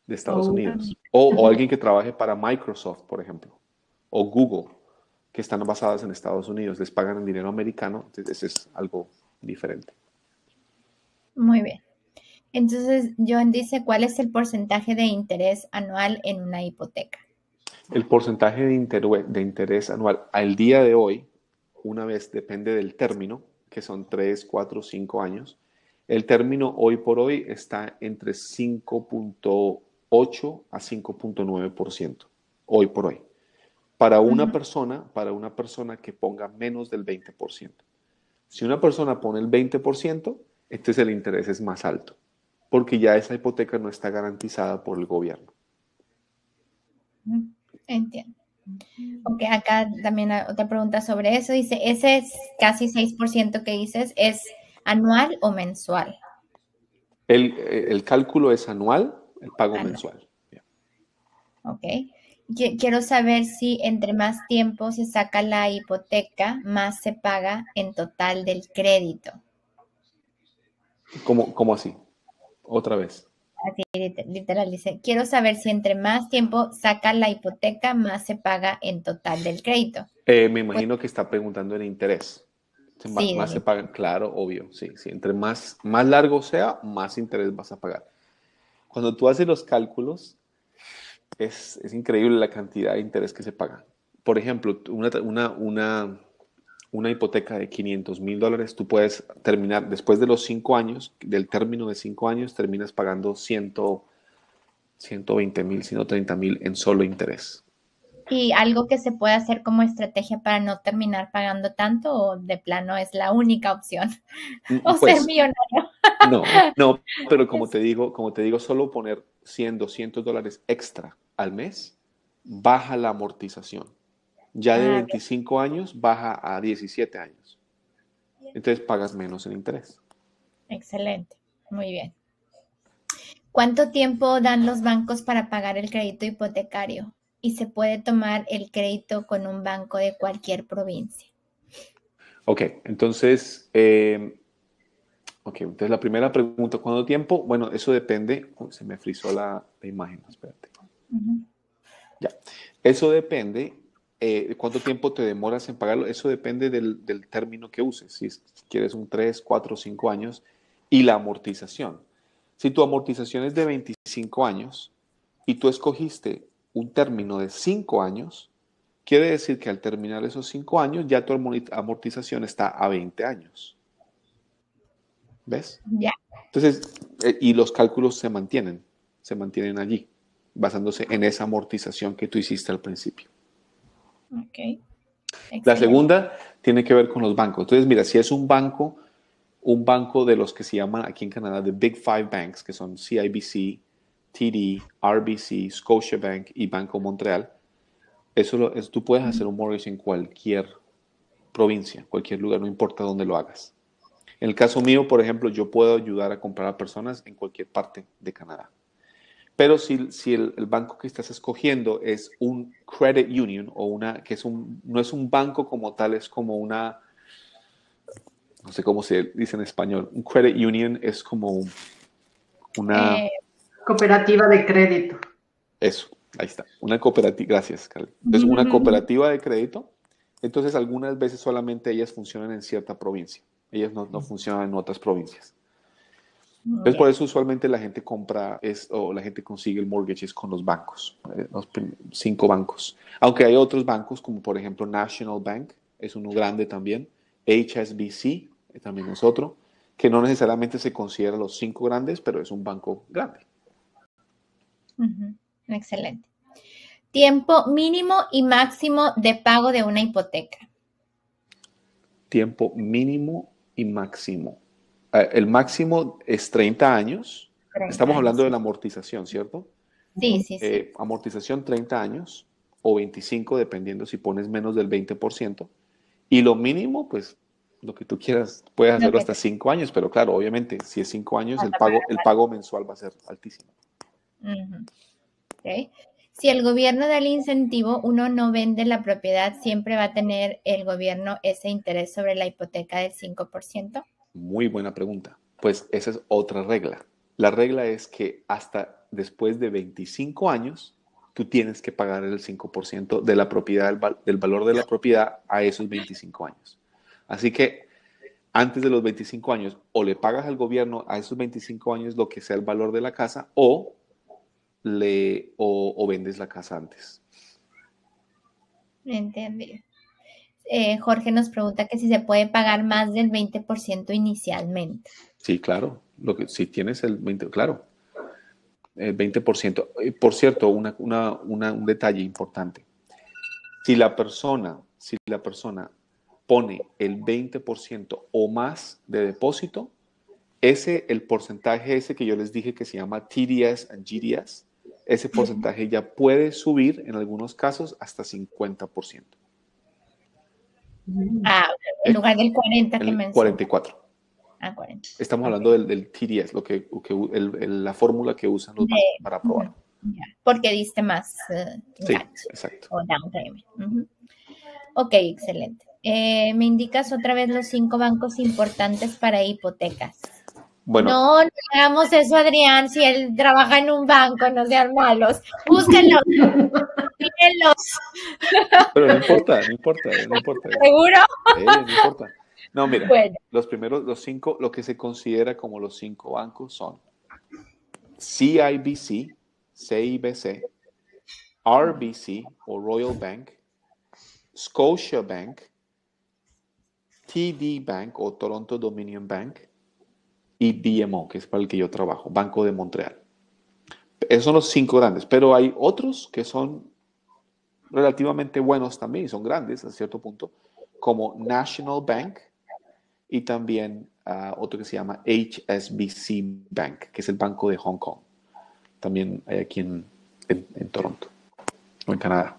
de Estados Oh, Unidos. O alguien que trabaje para Microsoft, por ejemplo, o Google, que están basadas en Estados Unidos, les pagan en dinero americano, entonces es algo diferente. Muy bien. Entonces, John dice, ¿cuál es el porcentaje de interés anual en una hipoteca? El porcentaje de interés anual al día de hoy, una vez depende del término, que son 3, 4, 5 años. El término hoy por hoy está entre 5,8 a 5,9%, hoy por hoy. Para una persona que ponga menos del 20%. Si una persona pone el 20%, entonces el interés es más alto, porque ya esa hipoteca no está garantizada por el gobierno. Entiendo. Ok, acá también hay otra pregunta sobre eso. Dice, ese es casi 6% que dices, ¿es anual o mensual? El cálculo es anual, el pago Anual. mensual. Ok. quiero saber si entre más tiempo se saca la hipoteca, más se paga en total del crédito. ¿Cómo así? Otra vez. Así literal dice, quiero saber si entre más tiempo saca la hipoteca, más se paga en total del crédito. Me imagino que está preguntando en interés. Sí, Más se paga, claro, obvio, sí. Entre más largo sea, más interés vas a pagar. Cuando tú haces los cálculos, es increíble la cantidad de interés que se paga. Por ejemplo, una hipoteca de $500,000, tú puedes terminar, después de los 5 años, del término de 5 años, terminas pagando 120,000, 130,000 en solo interés. ¿Y algo que se puede hacer como estrategia para no terminar pagando tanto o de plano es la única opción? O Pues, ser millonario. no, pero como te digo, solo poner $100, $200 extra al mes, baja la amortización. Ya de 25 años baja a 17 años. Entonces pagas menos en interés. Excelente, muy bien. ¿Cuánto tiempo dan los bancos para pagar el crédito hipotecario? Y se puede tomar el crédito con un banco de cualquier provincia. Ok, entonces, entonces la primera pregunta, ¿cuánto tiempo? Bueno, eso depende. Se me frizó la imagen, espérate. Ya, eso depende. ¿Cuánto tiempo te demoras en pagarlo? Eso depende del término que uses. Si quieres un 3, 4, 5 años y la amortización. Si tu amortización es de 25 años y tú escogiste un término de 5 años, quiere decir que al terminar esos 5 años ya tu amortización está a 20 años. ¿Ves? Ya. Entonces, y los cálculos se mantienen allí, basándose en esa amortización que tú hiciste al principio. Ok. La segunda tiene que ver con los bancos. Entonces, mira, si es un banco de los que se llaman aquí en Canadá The Big Five Banks, que son CIBC, TD, RBC, Scotiabank y Banco Montreal, tú puedes hacer un mortgage en cualquier provincia, cualquier lugar, no importa dónde lo hagas. En el caso mío, por ejemplo, yo puedo ayudar a comprar a personas en cualquier parte de Canadá. Pero si el banco que estás escogiendo es un credit union o no es un banco como tal, es como no sé cómo se dice en español. Un credit union es como una... cooperativa de crédito. Eso, ahí está. Una cooperativa, gracias, Carly. Es una cooperativa de crédito. Entonces, algunas veces solamente ellas funcionan en cierta provincia. Ellas no funcionan en otras provincias. Entonces, por eso usualmente la gente o la gente consigue el mortgage con los bancos, los 5 bancos. Aunque hay otros bancos, como por ejemplo National Bank, es uno grande también. HSBC también es otro, que no necesariamente se considera los 5 grandes, pero es un banco grande. Excelente. Tiempo mínimo y máximo de pago de una hipoteca. Tiempo mínimo y máximo. El máximo es 30 años. Estamos hablando de la amortización, ¿cierto? Sí. Amortización 30 años o 25, dependiendo si pones menos del 20%. Y lo mínimo, pues, lo que tú quieras, puedes hacerlo hasta 5 años, pero claro, obviamente, si es 5 años, el pago mensual va a ser altísimo. Okay. Si el gobierno da el incentivo, uno no vende la propiedad, ¿siempre va a tener el gobierno ese interés sobre la hipoteca del 5%? Muy buena pregunta. Pues esa es otra regla. La regla es que hasta después de 25 años, tú tienes que pagar el 5% de la propiedad, del valor de la propiedad a esos 25 años. Así que antes de los 25 años, o le pagas al gobierno a esos 25 años lo que sea el valor de la casa, o vendes la casa antes. Entendido. Jorge nos pregunta que si se puede pagar más del 20% inicialmente. Sí, claro. Si tienes el 20%, claro. El 20%. Por cierto, un detalle importante. Si la persona pone el 20% o más de depósito, el porcentaje ese que yo les dije que se llama TDS and GDS, ese porcentaje ya puede subir en algunos casos hasta 50%. En lugar del 40 que mencioné. 44. 40. Estamos hablando del TDS, la fórmula que usan los bancos para aprobar. porque diste más Sí, enganche exacto. o down payment. Ok, excelente. ¿Me indicas otra vez los 5 bancos importantes para hipotecas? Bueno, No, no hagamos eso, Adrián. Si él trabaja en un banco, no sean malos. Búsquenlos, mírenlos. pero no importa, no importa, no importa. ¿Seguro? No importa. No, mira, Bueno. los 5, lo que se considera como los 5 bancos son CIBC, CIBC, RBC o Royal Bank, Scotiabank, TD Bank o Toronto Dominion Bank y BMO, que es para el que yo trabajo, Banco de Montreal. Esos son los 5 grandes, pero hay otros que son relativamente buenos también y son grandes a cierto punto, como National Bank y también otro que se llama HSBC Bank, que es el Banco de Hong Kong. También hay aquí en Toronto o en Canadá.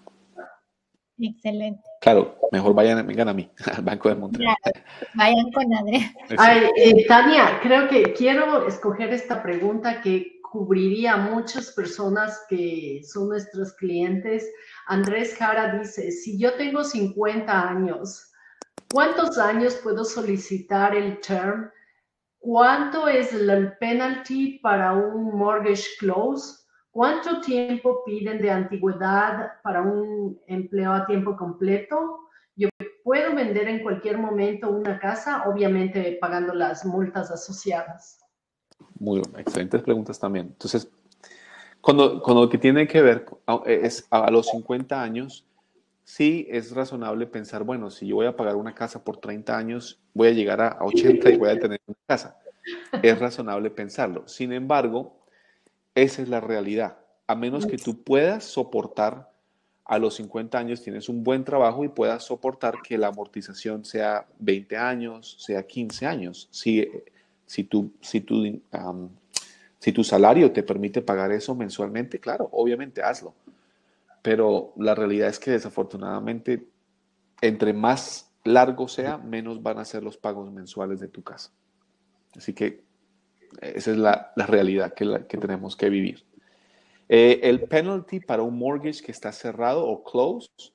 Excelente. Claro, mejor vengan a mí, al Banco de Montreal. Claro, vayan con Adrián. Ay, Tania, creo que quiero escoger esta pregunta que cubriría a muchas personas que son nuestros clientes. Andrés Jara dice, si yo tengo 50 años, ¿cuántos años puedo solicitar el term? ¿Cuánto es el penalty para un mortgage close? ¿Cuánto tiempo piden de antigüedad para un empleo a tiempo completo? Yo puedo vender en cualquier momento una casa, obviamente pagando las multas asociadas. Muy excelentes preguntas también. Entonces, cuando lo que tiene que ver es a los 50 años, sí es razonable pensar, bueno, si yo voy a pagar una casa por 30 años, voy a llegar a 80 y voy a tener una casa. Es razonable pensarlo. Sin embargo, esa es la realidad. A menos que tú puedas soportar a los 50 años, tienes un buen trabajo y puedas soportar que la amortización sea 20 años, sea 15 años. Si tu salario te permite pagar eso mensualmente, claro, obviamente hazlo. Pero la realidad es que desafortunadamente, entre más largo sea, menos van a ser los pagos mensuales de tu casa. Así que esa es la realidad que tenemos que vivir. El penalty para un mortgage que está cerrado o closed,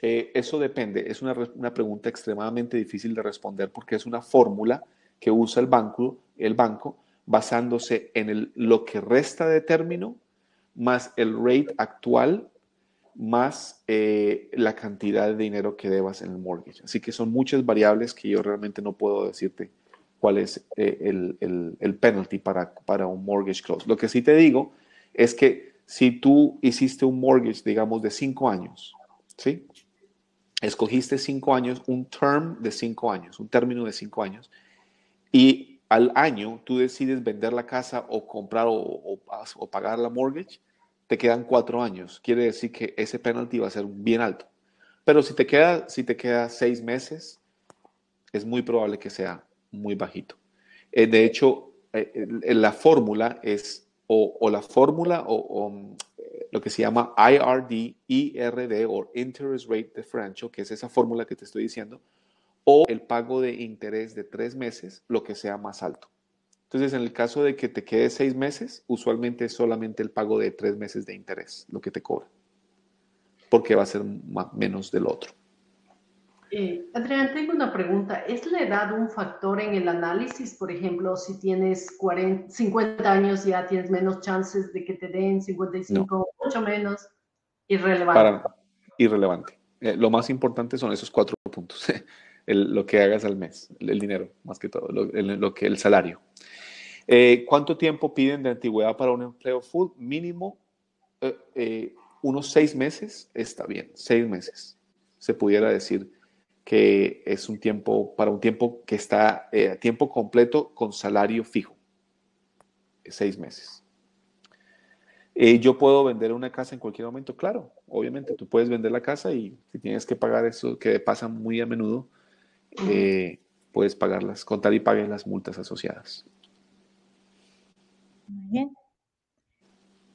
eso depende. Es una pregunta extremadamente difícil de responder porque es una fórmula que usa el banco basándose en lo que resta de término más el rate actual más la cantidad de dinero que debas en el mortgage. Así que son muchas variables que yo realmente no puedo decirte cuál es el penalty para un mortgage close. Lo que sí te digo es que si tú hiciste un mortgage, digamos, de 5 años, ¿sí? Escogiste 5 años, un term de 5 años, un término de 5 años, y al año tú decides vender la casa o comprar o pagar la mortgage, te quedan 4 años. Quiere decir que ese penalty va a ser bien alto. Pero si te queda 6 meses, es muy probable que sea muy bajito. De hecho, la fórmula es la fórmula o lo que se llama IRD o Interest Rate Differential, que es esa fórmula que te estoy diciendo, o el pago de interés de 3 meses, lo que sea más alto. Entonces, en el caso de que te quede 6 meses, usualmente es solamente el pago de 3 meses de interés lo que te cobra, porque va a ser menos del otro. Adrián, tengo una pregunta. ¿Es la edad un factor en el análisis? Por ejemplo, si tienes 50 años ya tienes menos chances de que te den 55, No, mucho menos. Irrelevante. Irrelevante. Lo más importante son esos 4 puntos. Lo que hagas al mes, el dinero, más que todo, el salario. ¿Cuánto tiempo piden de antigüedad para un empleo full? Mínimo unos 6 meses está bien, 6 meses. Se pudiera decir que es un tiempo, para un tiempo que está a tiempo completo con salario fijo. 6 meses. ¿Yo puedo vender una casa en cualquier momento? Claro, obviamente, tú puedes vender la casa y si tienes que pagar eso que pasa muy a menudo, puedes pagarlas, contar y pagues las multas asociadas. Muy bien.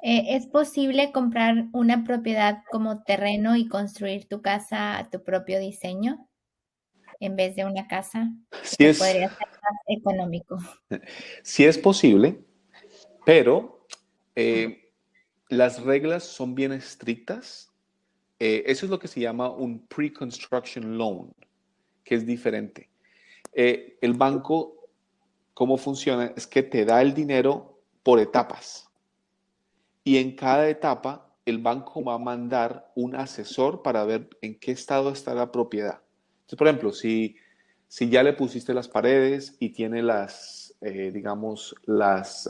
¿Es posible comprar una propiedad como terreno y construir tu casa a tu propio diseño en vez de una casa? Sí ¿O es, podría ser más económico? sí es posible, pero las reglas son bien estrictas. Eso es lo que se llama un pre-construction loan, que es diferente. El banco, ¿cómo funciona? Es que te da el dinero por etapas. Y en cada etapa, el banco va a mandar un asesor para ver en qué estado está la propiedad. Entonces, por ejemplo, si ya le pusiste las paredes y tiene digamos, las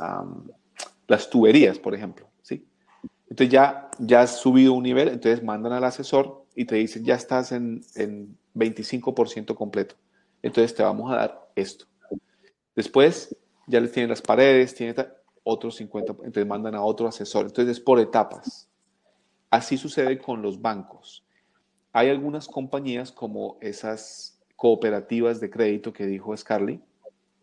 tuberías, por ejemplo, ¿sí? Entonces ya has subido un nivel, entonces mandan al asesor y te dicen, ya estás en 25% completo. Entonces te vamos a dar esto. Después ya les tienen las paredes, tienen otros 50, entonces mandan a otro asesor. Entonces es por etapas. Así sucede con los bancos. Hay algunas compañías como esas cooperativas de crédito que dijo Scarly,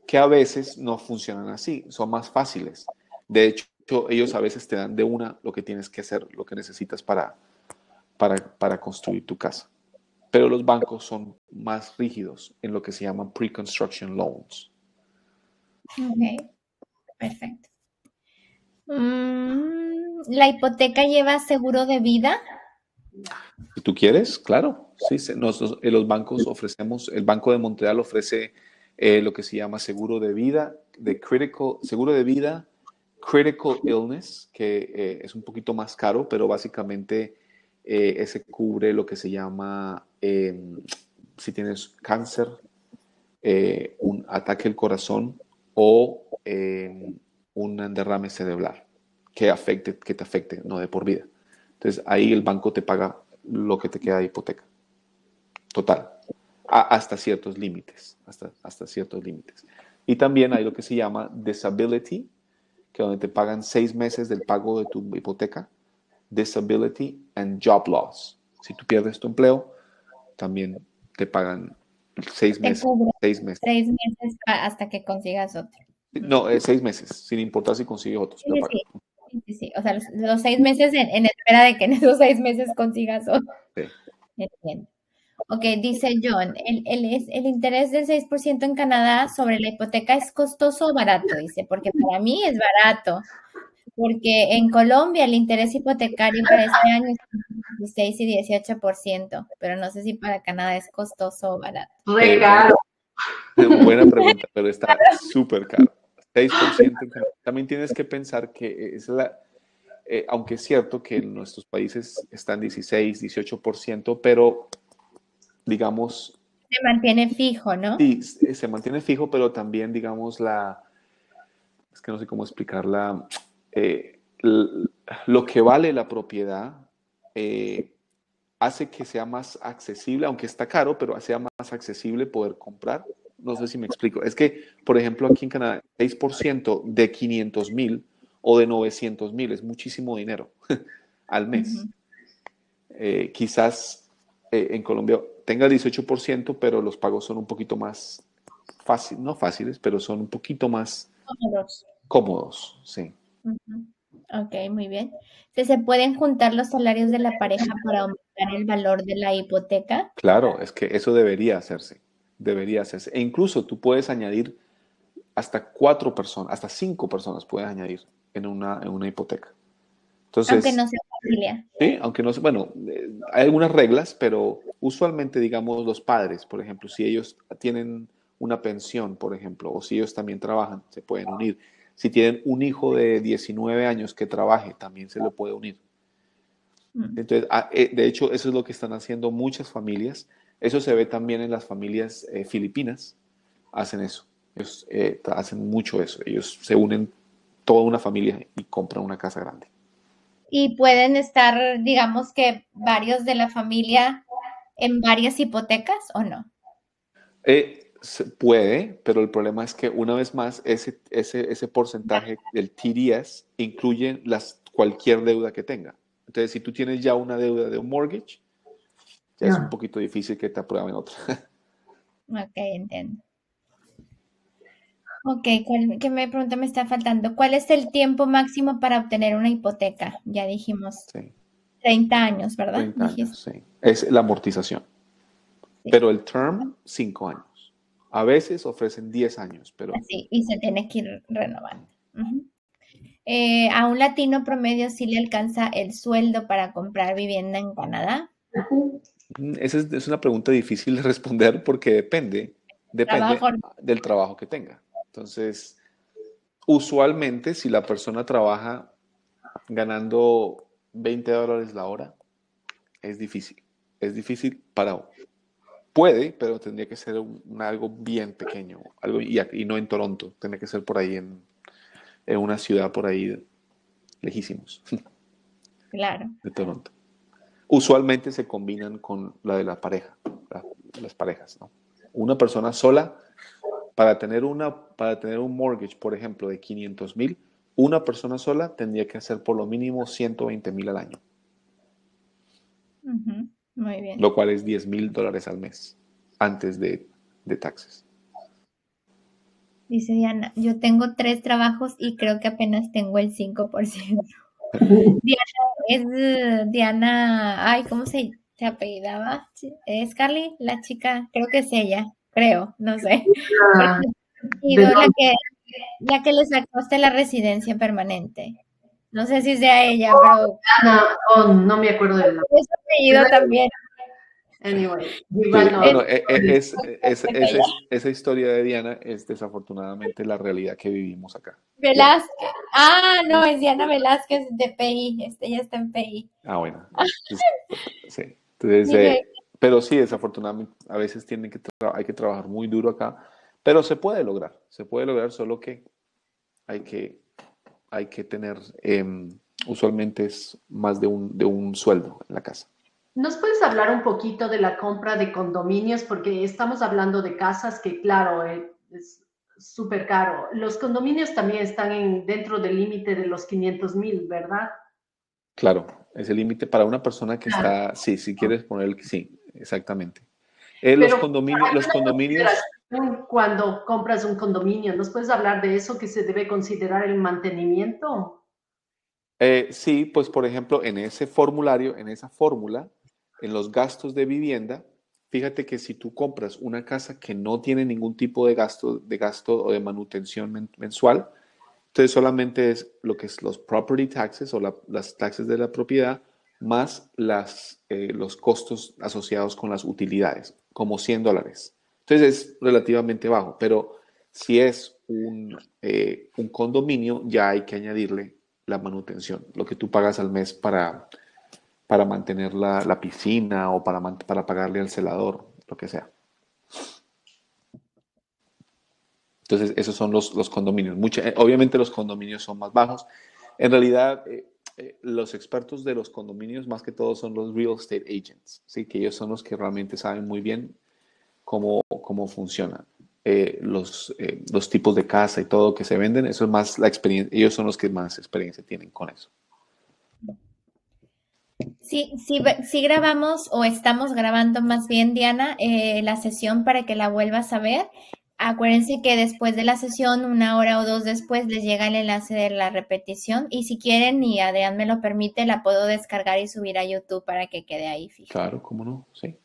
que a veces no funcionan así, son más fáciles. De hecho, ellos a veces te dan de una lo que tienes que hacer, lo que necesitas para construir tu casa. Pero los bancos son más rígidos en lo que se llaman pre-construction loans. Ok, perfecto. ¿La hipoteca lleva seguro de vida? Si tú quieres, claro. Sí, nosotros, los bancos ofrecemos, el Banco de Montreal ofrece lo que se llama seguro de vida, seguro de vida, critical illness, que es un poquito más caro, pero básicamente ese cubre lo que se llama, si tienes cáncer, un ataque al corazón o un derrame cerebral que te afecte, no de por vida. Entonces ahí el banco te paga lo que te queda de hipoteca. Total. Hasta ciertos límites. Hasta ciertos límites. Y también hay lo que se llama disability, que donde te pagan 6 meses del pago de tu hipoteca. Disability and job loss. Si tú pierdes tu empleo, también te pagan 6 Te meses. cubre 6 meses. 6 meses hasta que consigas otro. No, 6 meses, sin importar si consigues otros. Sí, sí. O sea, los 6 meses en espera de que en esos 6 meses consigas otro. Sí. Entiendo. Ok, dice John, el interés del 6% en Canadá sobre la hipoteca es costoso o barato, dice, porque para mí es barato, porque en Colombia el interés hipotecario para este año es 16 y 18%, pero no sé si para Canadá es costoso o barato. Re caro. Buena pregunta, pero está súper caro. 6%. También tienes que pensar que aunque es cierto que en nuestros países están 16, 18%, pero digamos... Se mantiene fijo, ¿no? Sí, se mantiene fijo, pero también, digamos, es que no sé cómo explicarla, lo que vale la propiedad hace que sea más accesible, aunque está caro, pero sea más accesible poder comprar. No sé si me explico. Es que, por ejemplo, aquí en Canadá, 6% de 500,000 o de 900,000 es muchísimo dinero al mes. Quizás en Colombia tenga 18%, pero los pagos son un poquito más fáciles, no fáciles, pero son un poquito más cómodos, sí. Ok, muy bien. ¿Se pueden juntar los salarios de la pareja para aumentar el valor de la hipoteca? Claro, es que eso debería hacerse. Debería hacerse. E incluso tú puedes añadir hasta 4 personas, hasta 5 personas puedes añadir en una hipoteca. Entonces, aunque no sea familia. Sí, aunque no sé, bueno, hay algunas reglas, pero usualmente, digamos, los padres, por ejemplo, si ellos tienen una pensión, por ejemplo, o si ellos también trabajan, se pueden unir. Si tienen un hijo de 19 años que trabaje, también se le puede unir. Entonces, de hecho, eso es lo que están haciendo muchas familias. Eso se ve también en las familias filipinas. Hacen eso. Ellos hacen mucho eso. Ellos se unen toda una familia y compran una casa grande. Y pueden estar, digamos que varios de la familia en varias hipotecas o no. Se puede, pero el problema es que una vez más ese porcentaje del TDS incluye cualquier deuda que tenga. Entonces, si tú tienes ya una deuda de un mortgage, ya es un poquito difícil que te aprueben otra. Ok, entiendo. Ok, ¿qué pregunta me está faltando? ¿Cuál es el tiempo máximo para obtener una hipoteca? Ya dijimos. Sí. 30 años, ¿verdad? 30 años, sí. Es la amortización. Sí. Pero el term, 5 años. A veces ofrecen 10 años, pero... Así, y se tiene que ir renovando. ¿A un latino promedio sí le alcanza el sueldo para comprar vivienda en Canadá? Esa es una pregunta difícil de responder porque depende Trabajo. del trabajo que tenga. Entonces, usualmente si la persona trabaja ganando $20 la hora, es difícil. Es difícil puede, pero tendría que ser algo bien pequeño, y no en Toronto, tendría que ser por ahí en una ciudad por ahí lejísimos Claro. de Toronto. Usualmente se combinan con la de la pareja, las parejas, ¿no? Una persona sola, para tener un mortgage, por ejemplo, de 500,000, una persona sola tendría que hacer por lo mínimo 120,000 al año, Ujú, muy bien. lo cual es $10,000 al mes, antes de taxes. Dice Diana, yo tengo 3 trabajos y creo que apenas tengo el 5%. Diana, ay, ¿cómo se apellidaba? ¿Es Carly? La chica, creo que es ella, creo, no sé. Porque Ah, ha ¿de sido dónde? la que le sacó hasta la residencia permanente. No sé si sea ella, pero Ana, oh, no me acuerdo del nombre. es apellido también. Anyway, igual Sí, no. bueno, Es ella. esa historia de Diana es desafortunadamente la realidad que vivimos acá. Diana. Velázquez. Ah, no, es Diana Velázquez de PI. Ya está en PI. Ah, bueno. Entonces, sí. Entonces, Dije, pero sí, desafortunadamente, a veces hay que trabajar muy duro acá, pero se puede lograr, solo que hay que, hay que tener, usualmente es más de un sueldo en la casa. ¿Nos puedes hablar un poquito de la compra de condominios? Porque estamos hablando de casas que, claro, es súper caro. Los condominios también están dentro del límite de los 500,000, ¿verdad? Claro, es el límite para una persona que Claro. está, sí, si quieres poner sí, exactamente. Pero Los condominios, cuando compras un condominio, ¿nos puedes hablar de eso que se debe considerar el mantenimiento? sí, pues por ejemplo, en ese formulario, en esa fórmula, en los gastos de vivienda, fíjate que si tú compras una casa que no tiene ningún tipo de gasto o de manutención mensual, entonces solamente es lo que es los property taxes o las taxes de la propiedad más los costos asociados con las utilidades, como $100. Entonces es relativamente bajo, pero si es un condominio, ya hay que añadirle la manutención, lo que tú pagas al mes para mantener la piscina o para pagarle al celador, lo que sea. Entonces, esos son los condominios. Obviamente los condominios son más bajos. En realidad, los expertos de los condominios, más que todo, son los real estate agents, ¿sí? Que ellos son los que realmente saben muy bien cómo funciona. Los tipos de casa y todo que se venden, eso es más la experiencia. Ellos son los que más experiencia tienen con eso. sí grabamos o estamos grabando más bien, Diana, la sesión para que la vuelvas a ver. Acuérdense que después de la sesión, 1 hora o 2 después, les llega el enlace de la repetición y si quieren y Adrián me lo permite, la puedo descargar y subir a YouTube para que quede ahí fija. Claro, ¿cómo no? Sí.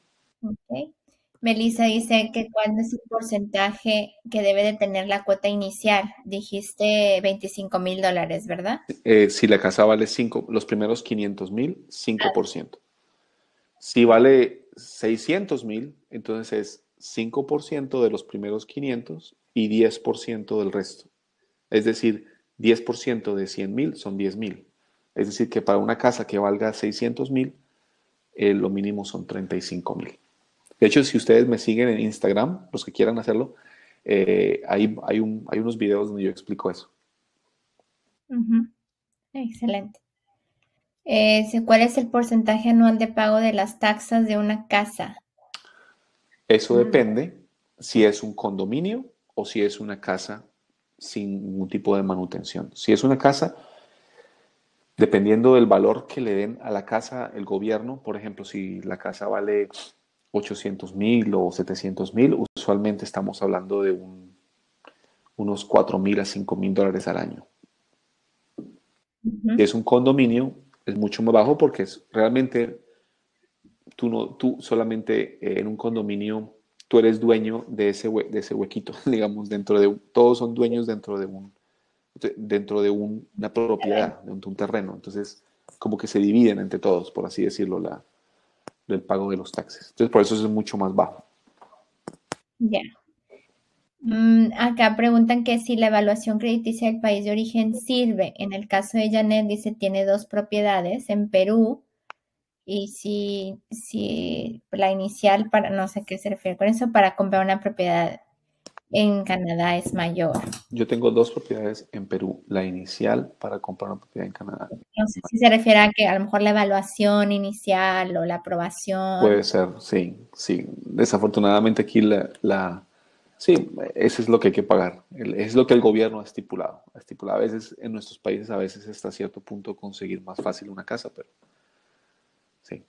Okay. Melissa dice que cuál es el porcentaje que debe de tener la cuota inicial. Dijiste $25,000, ¿verdad? Si la casa vale los primeros 500,000, 5%. Si vale 600,000, entonces es 5% de los primeros 500 y 10% del resto. Es decir, 10% de 100,000 son 10,000. Es decir, que para una casa que valga 600,000, lo mínimo son 35,000. De hecho, si ustedes me siguen en Instagram, los que quieran hacerlo, hay unos videos donde yo explico eso. Uh-huh. Excelente. ¿Cuál es el porcentaje anual de pago de las taxas de una casa? Eso depende si es un condominio o si es una casa sin ningún tipo de manutención. Si es una casa, dependiendo del valor que le den a la casa el gobierno, por ejemplo, si la casa vale 800,000 o 700,000, usualmente estamos hablando de unos 4,000 a 5,000 dólares al año. Uh-huh. Si es un condominio, es mucho más bajo porque realmente tú solamente en un condominio, tú eres dueño de ese huequito, digamos, todos son dueños dentro dentro de una propiedad, de un terreno. Entonces, como que se dividen entre todos, por así decirlo, del pago de los taxes. Entonces, por eso es mucho más bajo. Ya. Acá preguntan que si la evaluación crediticia del país de origen sirve. En el caso de Janet, dice, tiene 2 propiedades en Perú. Y si la inicial para, no sé qué se refiere con eso, para comprar una propiedad en Canadá es mayor. Yo tengo 2 propiedades en Perú. La inicial para comprar una propiedad en Canadá. No sé si se refiere a que a lo mejor la evaluación inicial o la aprobación. Puede ser, sí, sí. Desafortunadamente aquí sí, eso es lo que hay que pagar. Es lo que el gobierno ha estipulado. Ha estipulado. A veces en nuestros países, a veces hasta cierto punto conseguir más fácil una casa, pero sí.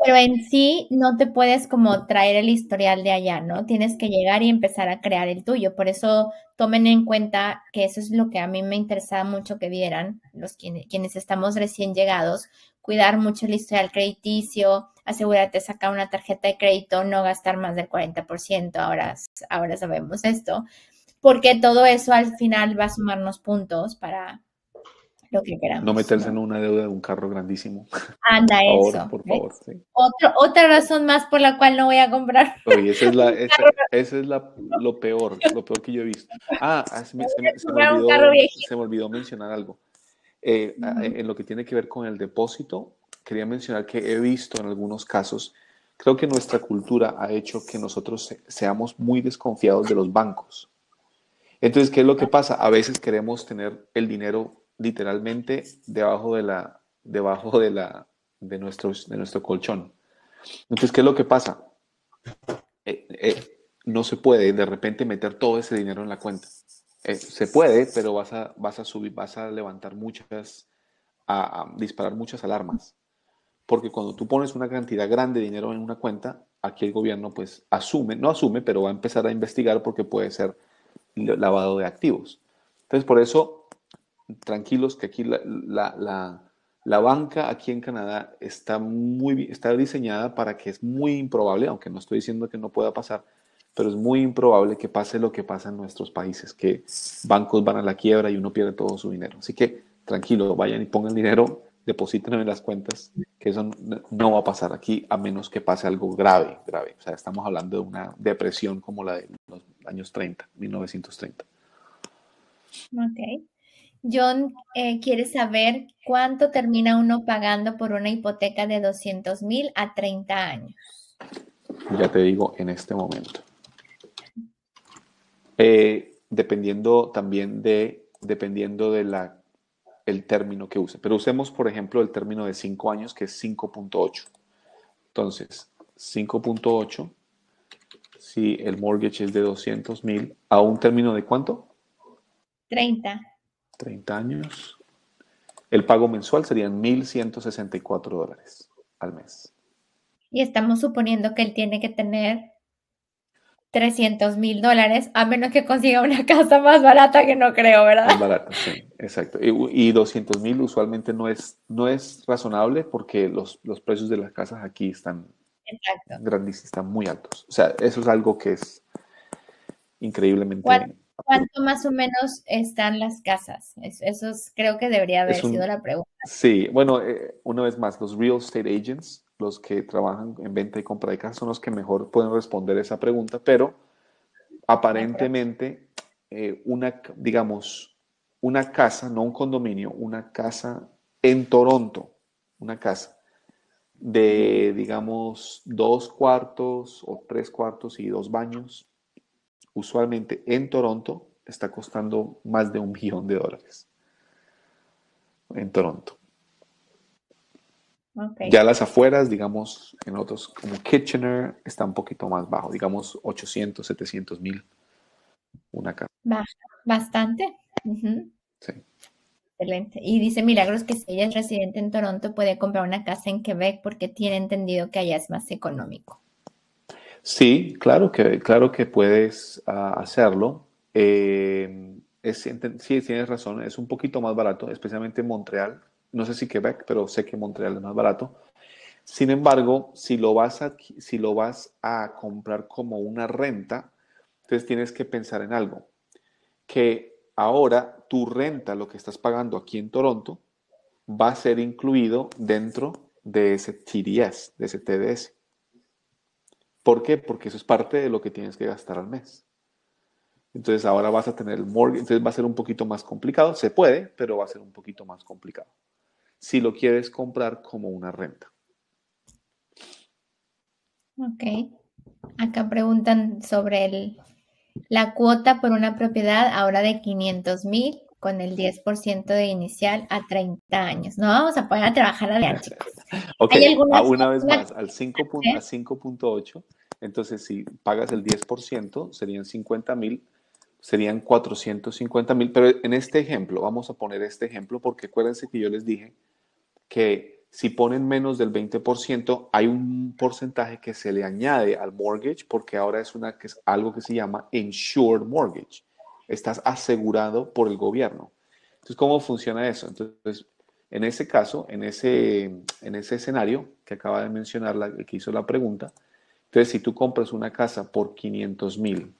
Pero en sí no te puedes como traer el historial de allá, ¿no? Tienes que llegar y empezar a crear el tuyo. Por eso tomen en cuenta que eso es lo que a mí me interesaba mucho que vieran quienes estamos recién llegados, cuidar mucho el historial crediticio, asegúrate de sacar una tarjeta de crédito, no gastar más del 40%, ahora sabemos esto, porque todo eso al final va a sumarnos puntos para lo que queramos. No meterse en una deuda de un carro grandísimo. Anda, Por favor, eso. por favor, sí. Otra razón más por la cual no voy a comprar. Oye, esa es lo peor que yo he visto. Se me olvidó mencionar algo. En lo que tiene que ver con el depósito, quería mencionar que he visto en algunos casos, creo que nuestra cultura ha hecho que nosotros seamos muy desconfiados de los bancos. Entonces, ¿qué es lo que pasa? A veces queremos tener el dinero literalmente debajo de nuestro colchón. Entonces, ¿qué es lo que pasa? No se puede de repente meter todo ese dinero en la cuenta. Se puede, pero vas a levantar a disparar muchas alarmas. Porque cuando tú pones una cantidad grande de dinero en una cuenta, aquí el gobierno pues no asume, pero va a empezar a investigar porque puede ser lavado de activos. Entonces, por eso, tranquilos que aquí la banca aquí en Canadá está diseñada para que es muy improbable, aunque no estoy diciendo que no pueda pasar, pero es muy improbable que pase lo que pasa en nuestros países, que bancos van a la quiebra y uno pierde todo su dinero. Así que tranquilo, vayan y pongan dinero, deposítenlo en las cuentas, que eso no va a pasar aquí a menos que pase algo grave, grave. O sea, estamos hablando de una depresión como la de los años 30, 1930. Ok. John quiere saber cuánto termina uno pagando por una hipoteca de 200,000 a 30 años. Ya te digo en este momento. Dependiendo el término que use. Pero usemos, por ejemplo, el término de 5 años, que es 5.8. Entonces, 5.8, si el mortgage es de 200,000, ¿a un término de cuánto? 30. 30 años. El pago mensual serían $1,164 al mes. Y estamos suponiendo que él tiene que tener $300,000, a menos que consiga una casa más barata, que no creo, ¿verdad? Más barata, sí, exacto. Y 200,000 usualmente no es razonable porque los precios de las casas aquí están grandísimos, están muy altos. O sea, eso es algo que es increíblemente... ¿Cuánto más o menos están las casas? Eso creo que debería haber sido la pregunta. Sí, bueno, una vez más, los real estate agents, los que trabajan en venta y compra de casas, son los que mejor pueden responder esa pregunta, pero aparentemente una casa, no un condominio, una casa en Toronto, una casa de, digamos, 2 cuartos o 3 cuartos y 2 baños, usualmente en Toronto está costando más de $1 millón en Toronto. Okay. Ya las afueras, digamos, en otros como Kitchener, está un poquito más bajo, digamos 800, 700,000 una casa. Baja bastante. Sí. Excelente. Y dice Milagros que si ella es residente en Toronto puede comprar una casa en Quebec porque tiene entendido que allá es más económico. Sí, claro que puedes hacerlo. Sí, tienes razón, es un poquito más barato, especialmente en Montreal. No sé si Quebec, pero sé que Montreal es más barato. Sin embargo, si lo vas a comprar como una renta, entonces tienes que pensar en algo, que ahora tu renta, lo que estás pagando aquí en Toronto, va a ser incluido dentro de ese TDS, de ese TDS. ¿Por qué? Porque eso es parte de lo que tienes que gastar al mes. Entonces ahora vas a tener el mortgage, entonces va a ser un poquito más complicado. Se puede, pero va a ser un poquito más complicado. Si lo quieres comprar como una renta. Ok. Acá preguntan sobre la cuota por una propiedad ahora de 500,000 con el 10% de inicial a 30 años. No vamos a poder trabajar a chicos. Ok, ¿Hay alguna una vez forma más, a 5.8, entonces si pagas el 10%, serían 50,000, serían 450,000, pero en este ejemplo, vamos a poner este ejemplo porque acuérdense que yo les dije que si ponen menos del 20%, hay un porcentaje que se le añade al mortgage porque ahora es algo que se llama insured mortgage. Estás asegurado por el gobierno. Entonces, ¿cómo funciona eso? Entonces, en ese caso, en ese escenario que acaba de mencionar, el que hizo la pregunta, entonces si tú compras una casa por 500,000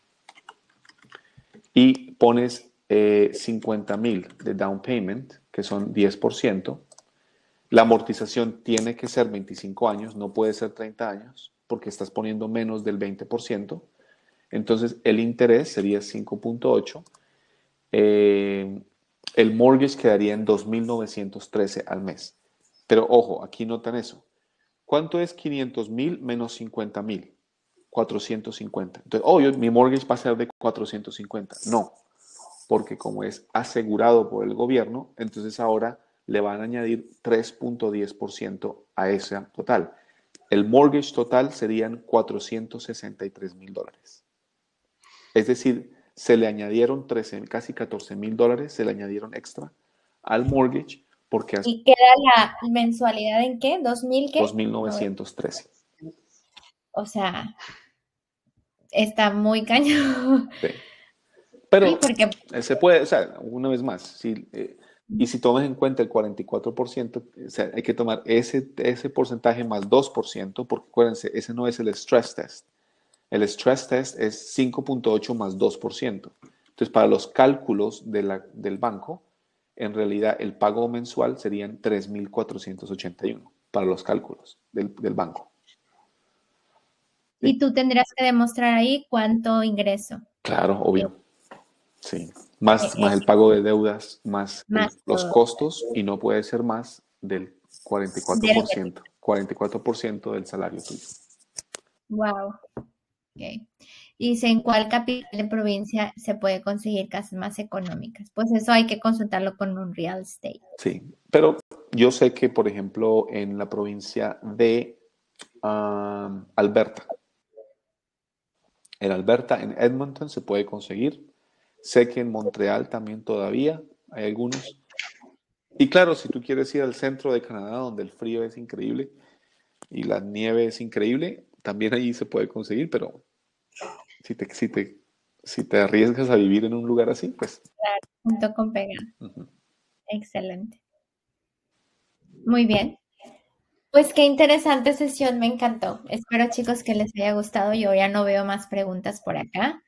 y pones 50,000 de down payment, que son 10%, la amortización tiene que ser 25 años, no puede ser 30 años, porque estás poniendo menos del 20%. Entonces, el interés sería 5.8. El mortgage quedaría en 2,913 al mes. Pero ojo, aquí notan eso. ¿Cuánto es 500,000 menos 50,000? 450. Entonces, mi mortgage va a ser de 450. No, porque como es asegurado por el gobierno, entonces ahora le van a añadir 3.10% a ese total. El mortgage total serían $463,000. Es decir, se le añadieron casi $14,000, se le añadieron extra al mortgage porque ¿Y queda la mensualidad en qué? ¿2,000 qué? 2,913. O sea, está muy cañón. Sí. Pero Sí, porque se puede, o sea, una vez más, y si tomas en cuenta el 44%, o sea, hay que tomar ese porcentaje más 2%, porque acuérdense, ese no es el stress test. El stress test es 5.8 más 2%. Entonces, para los cálculos del banco, en realidad el pago mensual serían 3,481 para los cálculos del banco. y tú tendrías que demostrar ahí cuánto ingreso. Claro, obvio. Sí. Más el pago de deudas, más los costos, y no puede ser más del 44%. 44% del salario tuyo. Wow. Okay. Y dice, ¿en cuál capital de provincia se puede conseguir casas más económicas? Pues eso hay que consultarlo con un real estate. Sí, pero yo sé que, por ejemplo, en la provincia de Alberta, en Edmonton se puede conseguir. Sé que en Montreal también todavía hay algunos. Y claro, si tú quieres ir al centro de Canadá, donde el frío es increíble y la nieve es increíble, también allí se puede conseguir, pero si te arriesgas a vivir en un lugar así, pues... Claro, junto con pegar. Excelente. Muy bien. Pues qué interesante sesión, me encantó. Espero, chicos, que les haya gustado. Yo ya no veo más preguntas por acá.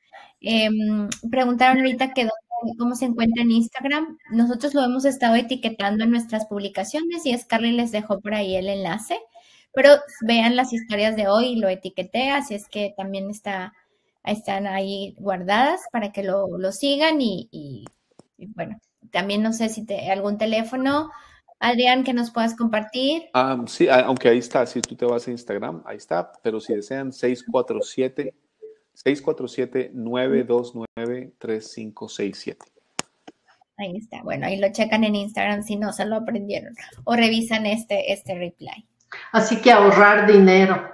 Preguntaron ahorita cómo se encuentra en Instagram. Nosotros lo hemos estado etiquetando en nuestras publicaciones y Scarlett les dejó por ahí el enlace, pero vean las historias de hoy y lo etiqueté, así es que también están ahí guardadas para que lo sigan y bueno, también no sé si algún teléfono, Adrián, que nos puedas compartir. Sí, aunque ahí está, si tú te vas a Instagram, ahí está, pero si desean 647-929-3567. Ahí está. Bueno, ahí lo checan en Instagram si no se lo aprendieron o revisan este reply. Así que ahorrar dinero.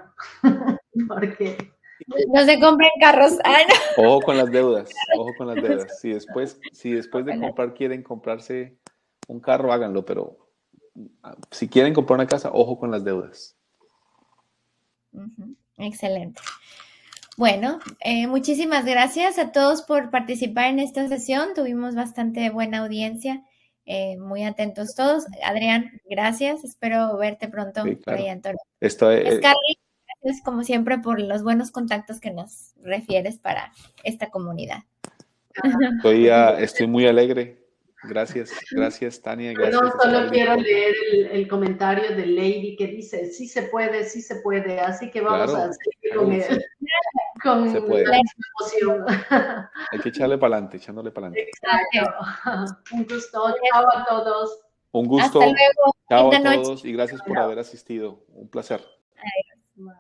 Porque no se compren carros. Ay, no. Ojo con las deudas, ojo con las deudas. Si después de comprar quieren comprarse un carro, háganlo, pero si quieren comprar una casa, ojo con las deudas. Excelente. Bueno, muchísimas gracias a todos por participar en esta sesión. Tuvimos bastante buena audiencia. Muy atentos todos. Adrián, gracias. Espero verte pronto Sí, claro. por allá en Toronto. Scarlett, gracias como siempre por los buenos contactos que nos refieres para esta comunidad. Estoy muy alegre Gracias, Tania. Gracias, No, solo Scarlett. quiero leer el comentario de Lady que dice, sí se puede, así que vamos Claro, a seguir con sí, con se puede. la emoción. Hay que echarle para adelante, echándole para adelante. Exacto. Un gusto. Chao a todos. Un gusto. Hasta luego. Chao Linda a noche. todos y gracias por haber asistido. Un placer. Adiós.